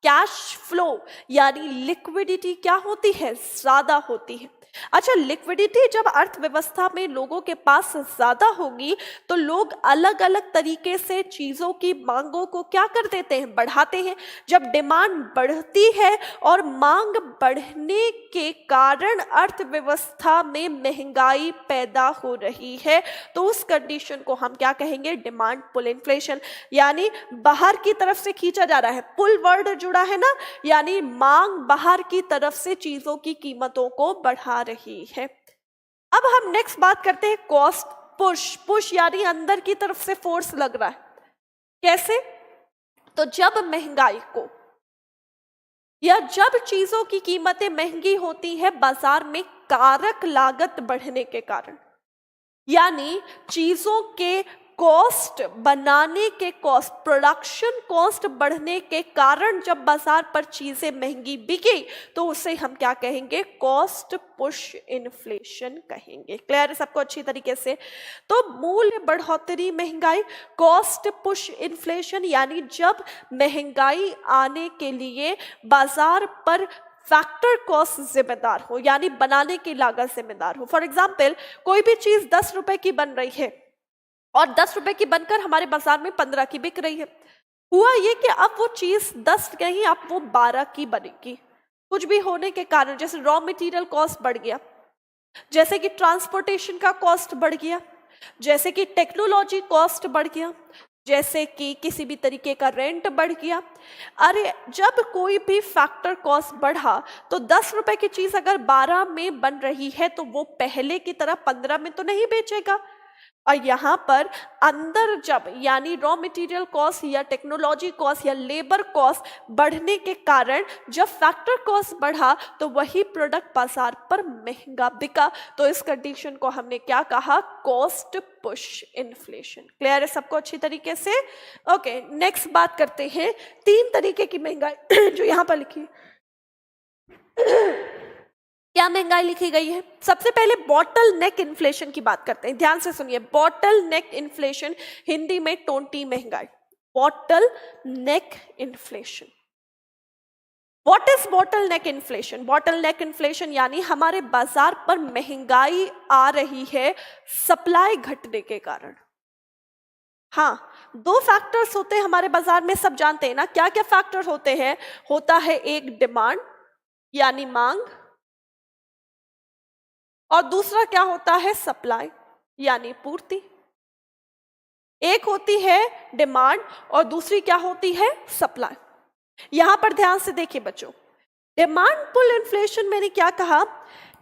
कैश फ्लो यानी लिक्विडिटी क्या होती है, ज्यादा होती है। अच्छा, लिक्विडिटी जब अर्थव्यवस्था में लोगों के पास ज्यादा होगी तो लोग अलग अलग तरीके से चीजों की मांगों को क्या कर देते हैं, बढ़ाते हैं। जब डिमांड बढ़ती है और मांग बढ़ने के कारण अर्थव्यवस्था में महंगाई पैदा हो रही है तो उस कंडीशन को हम क्या कहेंगे, डिमांड पुल इन्फ्लेशन। यानी बाहर की तरफ से खींचा जा रहा है, पुल वर्ड जुड़ा है ना, यानी मांग बाहर की तरफ से चीजों की कीमतों को बढ़ा रही है। अब हम नेक्स्ट बात करते हैं कॉस्ट पुश। पुश यानी अंदर की तरफ से फोर्स लग रहा है। कैसे? तो जब महंगाई को या जब चीजों की कीमतें महंगी होती है बाजार में कारक लागत बढ़ने के कारण, यानी चीजों के कॉस्ट बनाने के कॉस्ट, प्रोडक्शन कॉस्ट बढ़ने के कारण जब बाजार पर चीजें महंगी बिकी तो उसे हम क्या कहेंगे, कॉस्ट पुश इन्फ्लेशन कहेंगे। क्लियर है सबको अच्छी तरीके से? तो मूल्य बढ़ोतरी महंगाई, कॉस्ट पुश इन्फ्लेशन, यानी जब महंगाई आने के लिए बाजार पर फैक्टर कॉस्ट जिम्मेदार हो, यानी बनाने की लागत जिम्मेदार हो। फॉर एग्जाम्पल, कोई भी चीज 10 रुपए की बन रही है और 10 रुपए की बनकर हमारे बाजार में 15 की बिक रही है। हुआ ये कि अब वो चीज 10 कहीं अब वो 12 की बनेगी, कुछ भी होने के कारण, जैसे रॉ मटेरियल कॉस्ट बढ़ गया, जैसे कि ट्रांसपोर्टेशन का कॉस्ट बढ़ गया, जैसे कि टेक्नोलॉजी कॉस्ट बढ़ गया, जैसे कि किसी भी तरीके का रेंट बढ़ गया। अरे जब कोई भी फैक्टर कॉस्ट बढ़ा तो 10 रुपए की चीज अगर 12 में बन रही है तो वो पहले की तरह 15 में तो नहीं बेचेगा। और यहाँ पर अंदर जब यानी रॉ मटेरियल कॉस्ट या टेक्नोलॉजी कॉस्ट या लेबर कॉस्ट बढ़ने के कारण जब फैक्टर कॉस्ट बढ़ा तो वही प्रोडक्ट बाजार पर महंगा बिका, तो इस कंडीशन को हमने क्या कहा, कॉस्ट पुश इन्फ्लेशन। क्लियर है सबको अच्छी तरीके से? ओके, नेक्स्ट बात करते हैं 3 तरीके की महंगाई जो यहाँ पर लिखी क्या महंगाई लिखी गई है। सबसे पहले बॉटल नेक इन्फ्लेशन की बात करते हैं, ध्यान से सुनिए। बॉटल नेक इन्फ्लेशन, हिंदी में टोंटी महंगाई। Bottle neck inflation. What is bottle neck inflation? Bottle neck inflation यानी हमारे बाजार पर महंगाई आ रही है सप्लाई घटने के कारण। हाँ, दो फैक्टर्स होते हैं हमारे बाजार में, सब जानते हैं ना। क्या क्या फैक्टर होते हैं? होता है एक डिमांड यानी मांग, और दूसरा क्या होता है? सप्लाई यानी पूर्ति। एक होती है डिमांड और दूसरी क्या होती है? सप्लाई। यहां पर ध्यान से देखिए बच्चों, डिमांड पुल इन्फ्लेशन मैंने क्या कहा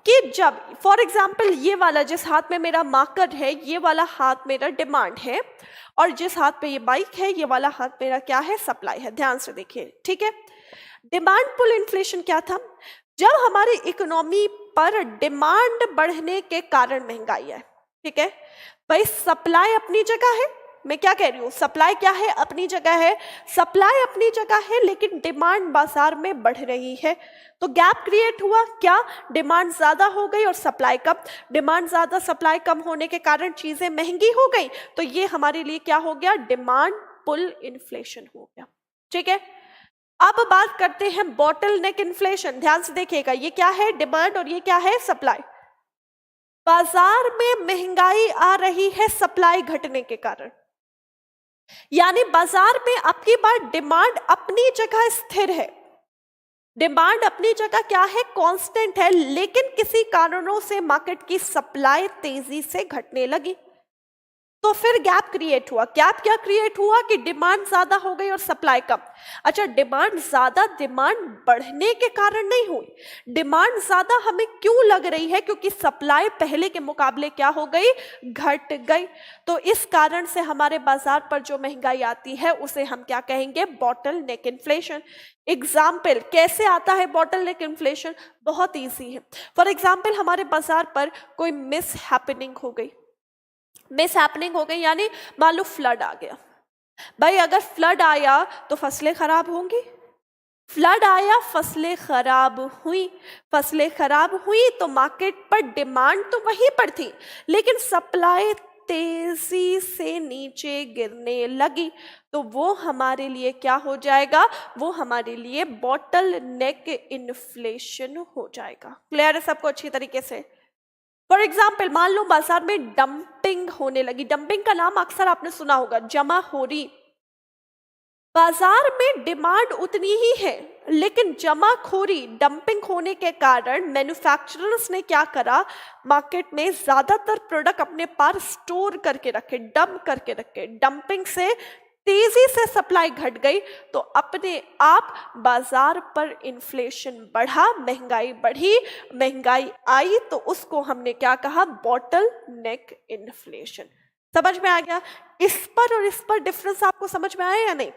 कि जब फॉर एग्जाम्पल ये वाला जिस हाथ में मेरा मार्कर है, ये वाला हाथ मेरा डिमांड है, और जिस हाथ पे ये बाइक है, ये वाला हाथ मेरा क्या है? सप्लाई है। ध्यान से देखिए, ठीक है। डिमांड पुल इन्फ्लेशन क्या था? जब हमारी इकोनॉमी पर डिमांड बढ़ने के कारण महंगाई है, ठीक है भाई। सप्लाई अपनी जगह है, मैं क्या कह रही हूँ, सप्लाई क्या है? अपनी जगह है। सप्लाई अपनी जगह है लेकिन डिमांड बाजार में बढ़ रही है, तो गैप क्रिएट हुआ। क्या? डिमांड ज्यादा हो गई और सप्लाई कम। डिमांड ज्यादा, सप्लाई कम होने के कारण चीजें महंगी हो गई, तो ये हमारे लिए क्या हो गया? डिमांड पुल इन्फ्लेशन हो गया, ठीक है। अब बात करते हैं बॉटल नेक इन्फ्लेशन। ध्यान से देखिएगा, ये क्या है? डिमांड और ये क्या है? सप्लाई। बाजार में महंगाई आ रही है सप्लाई घटने के कारण, यानी बाजार में आपकी बार डिमांड अपनी जगह स्थिर है, डिमांड अपनी जगह क्या है? कांस्टेंट है, लेकिन किसी कारणों से मार्केट की सप्लाई तेजी से घटने लगी, तो फिर गैप क्रिएट हुआ। गैप क्या क्रिएट हुआ कि डिमांड ज्यादा हो गई और सप्लाई कम। अच्छा, डिमांड ज्यादा डिमांड बढ़ने के कारण नहीं हुई। डिमांड ज्यादा हमें क्यों लग रही है? क्योंकि सप्लाई पहले के मुकाबले क्या हो गई? घट गई। तो इस कारण से हमारे बाजार पर जो महंगाई आती है उसे हम क्या कहेंगे? बॉटल नेक इन्फ्लेशन। एग्जाम्पल कैसे आता है बॉटल नेक इन्फ्लेशन? बहुत ईजी है। फॉर एग्जाम्पल हमारे बाजार पर कोई मिस हैपनिंग हो गई, मिस हैपनिंग हो गई यानी मान लो फ्लड आ गया। भाई अगर फ्लड आया तो फसलें खराब होंगी, फ्लड आया, फसलें खराब हुई, फसलें खराब हुई तो मार्केट पर डिमांड तो वहीं पर थी लेकिन सप्लाई तेजी से नीचे गिरने लगी, तो वो हमारे लिए क्या हो जाएगा? वो हमारे लिए बॉटल नेक इन्फ्लेशन हो जाएगा। क्लियर है सबको अच्छी तरीके से? फॉर एग्जाम्पल मान लो बाजार में डंपिंग होने लगी। डंपिंग का नाम अक्सर आपने सुना होगा, जमाखोरी। बाजार में डिमांड उतनी ही है लेकिन जमाखोरी, डंपिंग होने के कारण मैन्युफैक्चरर्स ने क्या करा? मार्केट में ज्यादातर प्रोडक्ट अपने पास स्टोर करके रखे, डंप करके रखे। डंपिंग से तेजी से सप्लाई घट गई तो अपने आप बाजार पर इन्फ्लेशन बढ़ा, महंगाई बढ़ी, महंगाई आई तो उसको हमने क्या कहा? बॉटल नेक इन्फ्लेशन। समझ में आ गया? इस पर और इस पर डिफरेंस आपको समझ में आया या नहीं?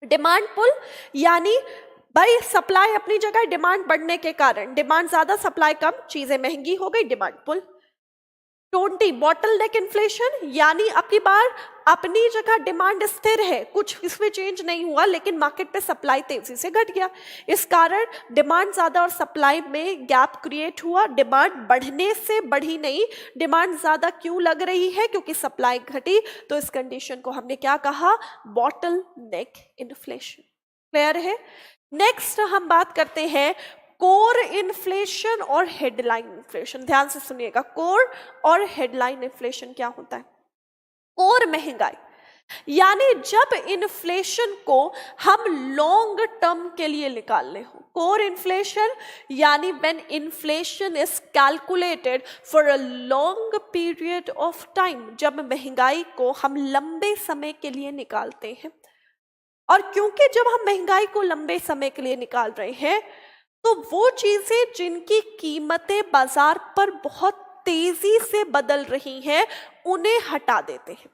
डिमांड पुल यानी भाई सप्लाई अपनी जगह, डिमांड बढ़ने के कारण, डिमांड ज्यादा सप्लाई कम, चीजें महंगी हो गई, demand pull. 20 bottleneck inflation यानी आपकी बार अपनी जगह डिमांड स्थिर है, कुछ इसमें चेंज नहीं हुआ लेकिन मार्केट पे सप्लाई तेजी से घट गया, इस कारण डिमांड ज्यादा और सप्लाई में गैप क्रिएट हुआ। डिमांड बढ़ने से बढ़ी नहीं, डिमांड ज्यादा क्यों लग रही है? क्योंकि सप्लाई घटी, तो इस कंडीशन को हमने क्या कहा? बॉटल नेक इन्फ्लेशन। क्लियर है? नेक्स्ट हम बात करते हैं कोर इन्फ्लेशन और हेडलाइन इन्फ्लेशन। ध्यान से सुनिएगा, कोर और हेडलाइन इन्फ्लेशन क्या होता है? कोर महंगाई यानी जब इन्फ्लेशन को हम लॉन्ग टर्म के लिए निकालने हो। कोर इन्फ्लेशन यानी when inflation is calculated for a long period of time, जब महंगाई को हम लंबे समय के लिए निकालते हैं। और क्योंकि जब हम महंगाई को लंबे समय के लिए निकाल रहे हैं तो वो चीजें जिनकी कीमतें बाजार पर बहुत तेजी से बदल रही हैं उन्हें हटा देते हैं।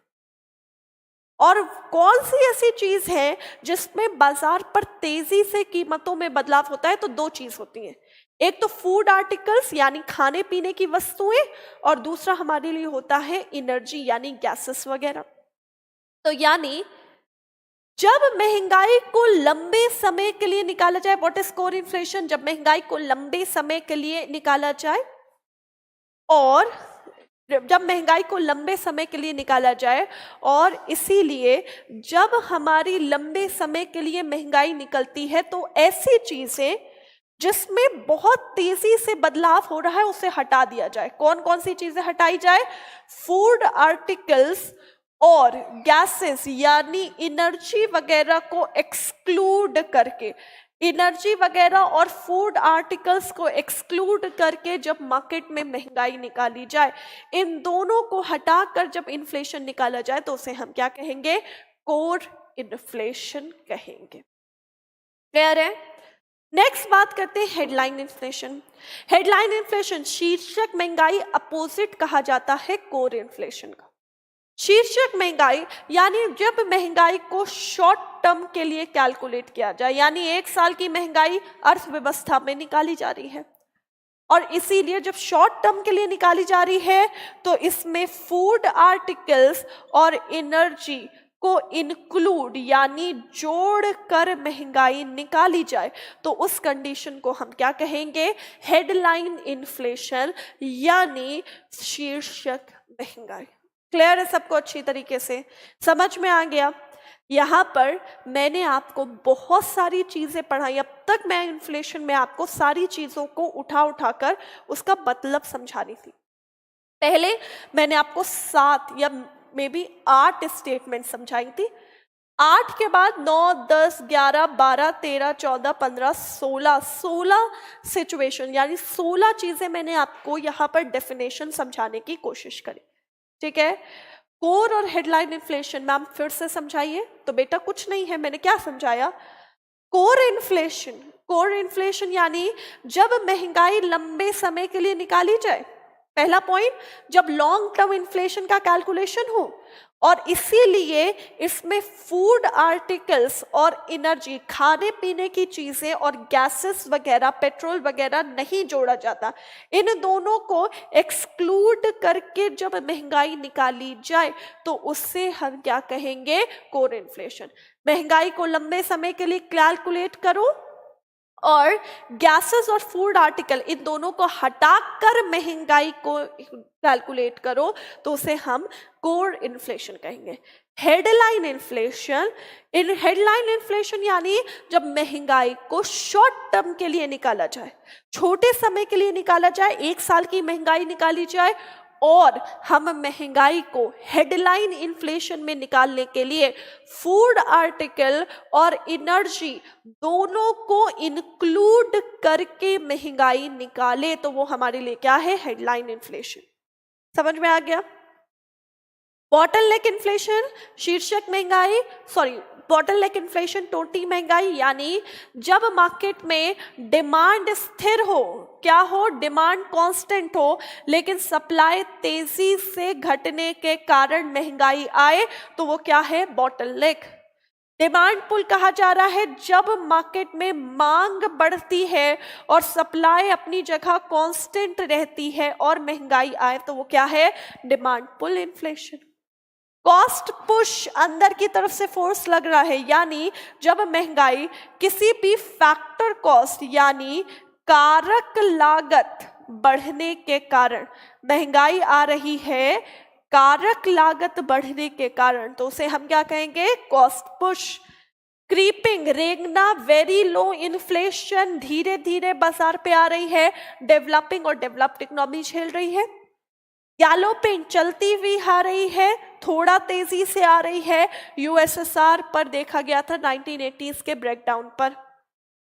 और कौन सी ऐसी चीज है जिसमें बाजार पर तेजी से कीमतों में बदलाव होता है? तो दो चीज होती हैं, एक तो फूड आर्टिकल्स यानी खाने पीने की वस्तुएं, और दूसरा हमारे लिए होता है एनर्जी यानी गैसेस वगैरह। तो यानी जब महंगाई को लंबे समय के लिए निकाला जाए, व्हाट इज कोर इन्फ्लेशन? जब महंगाई को लंबे समय के लिए निकाला जाए और जब महंगाई को लंबे समय के लिए निकाला जाए, और इसीलिए जब हमारी लंबे समय के लिए महंगाई निकलती है तो ऐसी चीजें जिसमें बहुत तेजी से बदलाव हो रहा है उसे हटा दिया जाए। कौन कौन सी चीजें हटाई जाए? फूड आर्टिकल्स और गैसेस यानी एनर्जी वगैरह को एक्सक्लूड करके, एनर्जी वगैरह और फूड आर्टिकल्स को एक्सक्लूड करके जब मार्केट में महंगाई निकाली जाए, इन दोनों को हटाकर जब इन्फ्लेशन निकाला जाए तो उसे हम क्या कहेंगे? कोर इन्फ्लेशन कहेंगे। क्लियर है? नेक्स्ट बात करते हैं हेडलाइन इन्फ्लेशन। हेडलाइन इन्फ्लेशन, शीर्षक महंगाई अपोजिट कहा जाता है कोर इन्फ्लेशन का। शीर्षक महंगाई यानी जब महंगाई को शॉर्ट टर्म के लिए कैलकुलेट किया जाए, यानी एक साल की महंगाई अर्थव्यवस्था में निकाली जा रही है, और इसीलिए जब शॉर्ट टर्म के लिए निकाली जा रही है तो इसमें फूड आर्टिकल्स और एनर्जी को इंक्लूड यानी जोड़कर महंगाई निकाली जाए तो उस कंडीशन को हम क्या कहेंगे? हेडलाइन इन्फ्लेशन यानी शीर्षक महंगाई। क्लियर है सबको? अच्छी तरीके से समझ में आ गया? यहाँ पर मैंने आपको बहुत सारी चीजें पढ़ाई। अब तक मैं इन्फ्लेशन में आपको सारी चीजों को उठाकर उसका मतलब समझा रही थी। पहले मैंने आपको 7 या मे बी 8 स्टेटमेंट समझाई थी। 8 के बाद 9, 10, 11, 12, 13, 14, 15, 16 सिचुएशन यानी 16 चीजें मैंने आपको यहाँ पर डेफिनेशन समझाने की कोशिश करी। ठीक है? कोर और हेडलाइन इन्फ्लेशन मैम फिर से समझाइए। तो बेटा कुछ नहीं है, मैंने क्या समझाया? कोर इन्फ्लेशन यानी जब महंगाई लंबे समय के लिए निकाली जाए, पहला पॉइंट, जब लॉन्ग टर्म इन्फ्लेशन का कैलकुलेशन हो, और इसीलिए इसमें फूड आर्टिकल्स और एनर्जी, खाने पीने की चीजें और गैसेस वगैरह, पेट्रोल वगैरह नहीं जोड़ा जाता। इन दोनों को एक्सक्लूड करके जब महंगाई निकाली जाए तो उससे हम क्या कहेंगे? Core inflation. महंगाई को लंबे समय के लिए कैलकुलेट करो और गैसेस और फूड आर्टिकल इन दोनों को हटाकर महंगाई को कैलकुलेट करो तो उसे हम कोर इन्फ्लेशन कहेंगे। हेडलाइन इन्फ्लेशन यानी जब महंगाई को शॉर्ट टर्म के लिए निकाला जाए, छोटे समय के लिए निकाला जाए, एक साल की महंगाई निकाली जाए, और हम महंगाई को हेडलाइन इन्फ्लेशन में निकालने के लिए फूड आर्टिकल और एनर्जी दोनों को इंक्लूड करके महंगाई निकाले तो वो हमारे लिए क्या है? Headline inflation. समझ में आ गया? बॉटलनेक इन्फ्लेशन, शीर्षक महंगाई, बॉटलनेक इन्फ्लेशन टोटी महंगाई यानी जब मार्केट में डिमांड स्थिर हो, क्या हो? डिमांड कांस्टेंट हो, लेकिन सप्लाई तेजी से घटने के कारण महंगाई आए तो वो क्या है? बॉटलनेक। डिमांड पुल कहा जा रहा है जब मार्केट में मांग बढ़ती है और सप्लाई अपनी जगह कांस्टेंट रहती है और महंगाई आए तो वो क्या है? Demand pull inflation. Cost push, अंदर की तरफ से फोर्स लग रहा है, यानी जब महंगाई किसी भी फैक्टर कॉस्ट यानी कारक लागत बढ़ने के कारण महंगाई आ रही है, कारक लागत बढ़ने के कारण, तो उसे हम क्या कहेंगे? Cost push. क्रीपिंग, रेंगना, वेरी लो इन्फ्लेशन, धीरे धीरे बाजार पे आ रही है, डेवलपिंग और डेवलप्ड इकोनॉमी झेल रही है। गैलोपिंग, चलती हुई आ रही है, थोड़ा तेजी से आ रही है, यूएसएसआर पर देखा गया था 1980s के ब्रेकडाउन पर।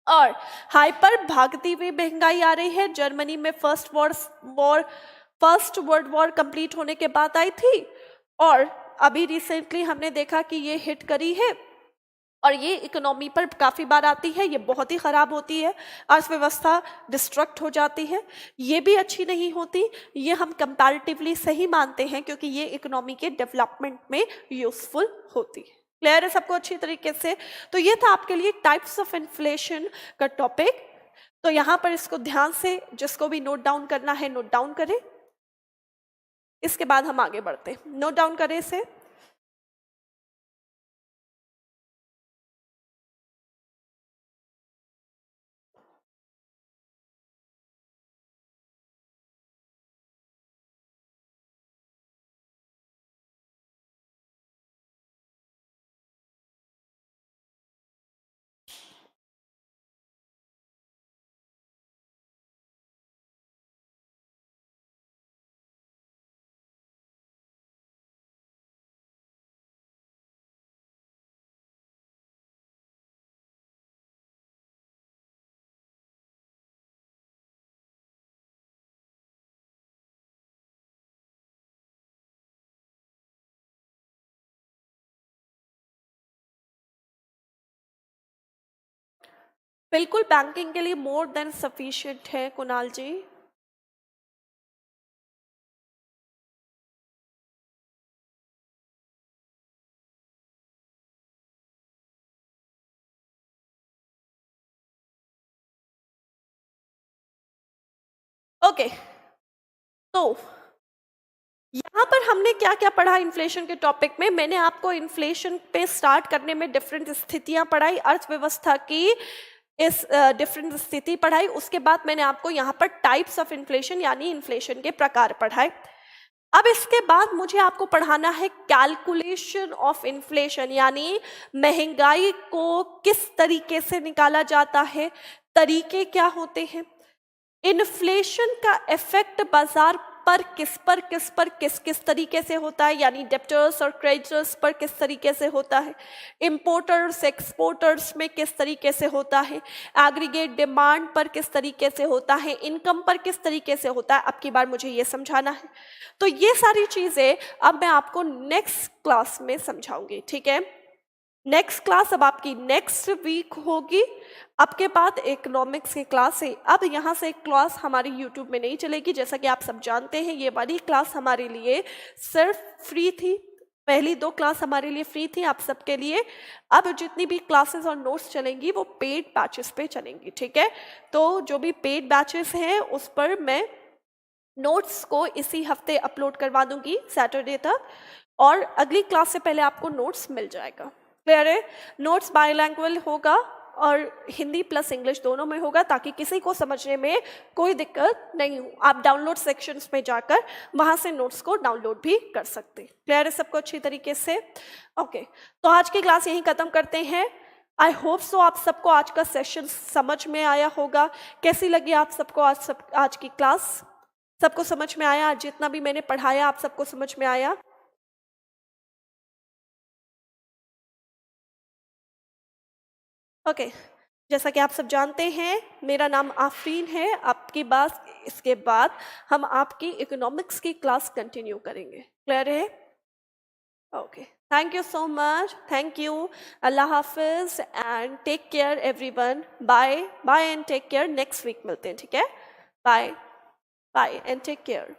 और हाइपर, भागती हुई महंगाई आ रही है, जर्मनी में फर्स्ट वर्ल्ड वॉर कंप्लीट होने के बाद आई थी, और अभी रिसेंटली हमने देखा कि ये हिट करी है और ये इकोनॉमी पर काफ़ी बार आती है, ये बहुत ही ख़राब होती है, अर्थव्यवस्था डिस्ट्रक्ट हो जाती है, ये भी अच्छी नहीं होती, ये हम कंपैरेटिवली सही मानते हैं क्योंकि ये इकोनॉमी के डेवलपमेंट में यूजफुल होती है। क्लियर है सबको अच्छी तरीके से? तो ये था आपके लिए टाइप्स ऑफ इन्फ्लेशन का टॉपिक। तो यहाँ पर इसको ध्यान से, जिसको भी नोट डाउन करना है नोट डाउन करें, इसके बाद हम आगे बढ़ते हैं। नोट डाउन करें इसे। बिल्कुल बैंकिंग के लिए मोर देन सफिशिएंट है कुणाल जी। ओके, तो यहाँ पर हमने क्या क्या पढ़ा इन्फ्लेशन के टॉपिक में। मैंने आपको इन्फ्लेशन पे स्टार्ट करने में डिफरेंट स्थितियां पढ़ाई, अर्थव्यवस्था की इस डिफरेंट स्थिति पढ़ाई। उसके बाद मैंने आपको यहाँ पर टाइप्स ऑफ इन्फ्लेशन यानी इन्फ्लेशन के प्रकार पढ़ाए। अब इसके बाद मुझे आपको पढ़ाना है कैलकुलेशन ऑफ इन्फ्लेशन, यानी महंगाई को किस तरीके से निकाला जाता है, तरीके क्या होते हैं, इन्फ्लेशन का इफेक्ट बाजार पर किस किस तरीके से होता है, यानी डेप्टर्स और क्रेडिटर्स पर किस तरीके से होता है, इंपोर्टर्स एक्सपोर्टर्स में किस तरीके से होता है, एग्रीगेट डिमांड पर किस तरीके से होता है, इनकम पर किस तरीके से होता है। अब की बार मुझे ये समझाना है। तो ये सारी चीजें अब मैं आपको नेक्स्ट क्लास में समझाऊंगी, ठीक है। नेक्स्ट क्लास अब आपकी नेक्स्ट वीक होगी। अब के बाद इकोनॉमिक्स की क्लास है। अब यहाँ से क्लास हमारी यूट्यूब में नहीं चलेगी, जैसा कि आप सब जानते हैं। ये वाली क्लास हमारे लिए सिर्फ फ्री थी, पहली 2 क्लास हमारे लिए फ्री थी आप सबके लिए। अब जितनी भी क्लासेस और नोट्स चलेंगी वो पेड बैचेस पे चलेंगी, ठीक है। तो जो भी पेड बैचेस हैं उस पर मैं नोट्स को इसी हफ्ते अपलोड करवा दूंगी सैटरडे तक, और अगली क्लास से पहले आपको नोट्स मिल जाएगा। क्लियर है? नोट्स बाइलैंग्वेज होगा और हिंदी प्लस इंग्लिश दोनों में होगा, ताकि किसी को समझने में कोई दिक्कत नहीं हो। आप डाउनलोड सेक्शंस में जाकर वहां से नोट्स को डाउनलोड भी कर सकते हैं। क्लियर है सबको अच्छी तरीके से? ओके, तो आज की क्लास यहीं खत्म करते हैं। आई होप सो आप सबको आज का सेशन समझ में आया होगा। कैसी लगी आप सबको आज की क्लास? सबको समझ में आया? जितना भी मैंने पढ़ाया आप सबको समझ में आया? ओके, जैसा कि आप सब जानते हैं मेरा नाम आफरीन है। आपकी बात इसके बाद हम आपकी इकोनॉमिक्स की क्लास कंटिन्यू करेंगे। क्लियर है? Okay, thank you so much. Thank you. अल्लाह हाफिज and take care everyone. Bye bye and take care. Next week मिलते हैं, ठीक है? Bye bye and take care.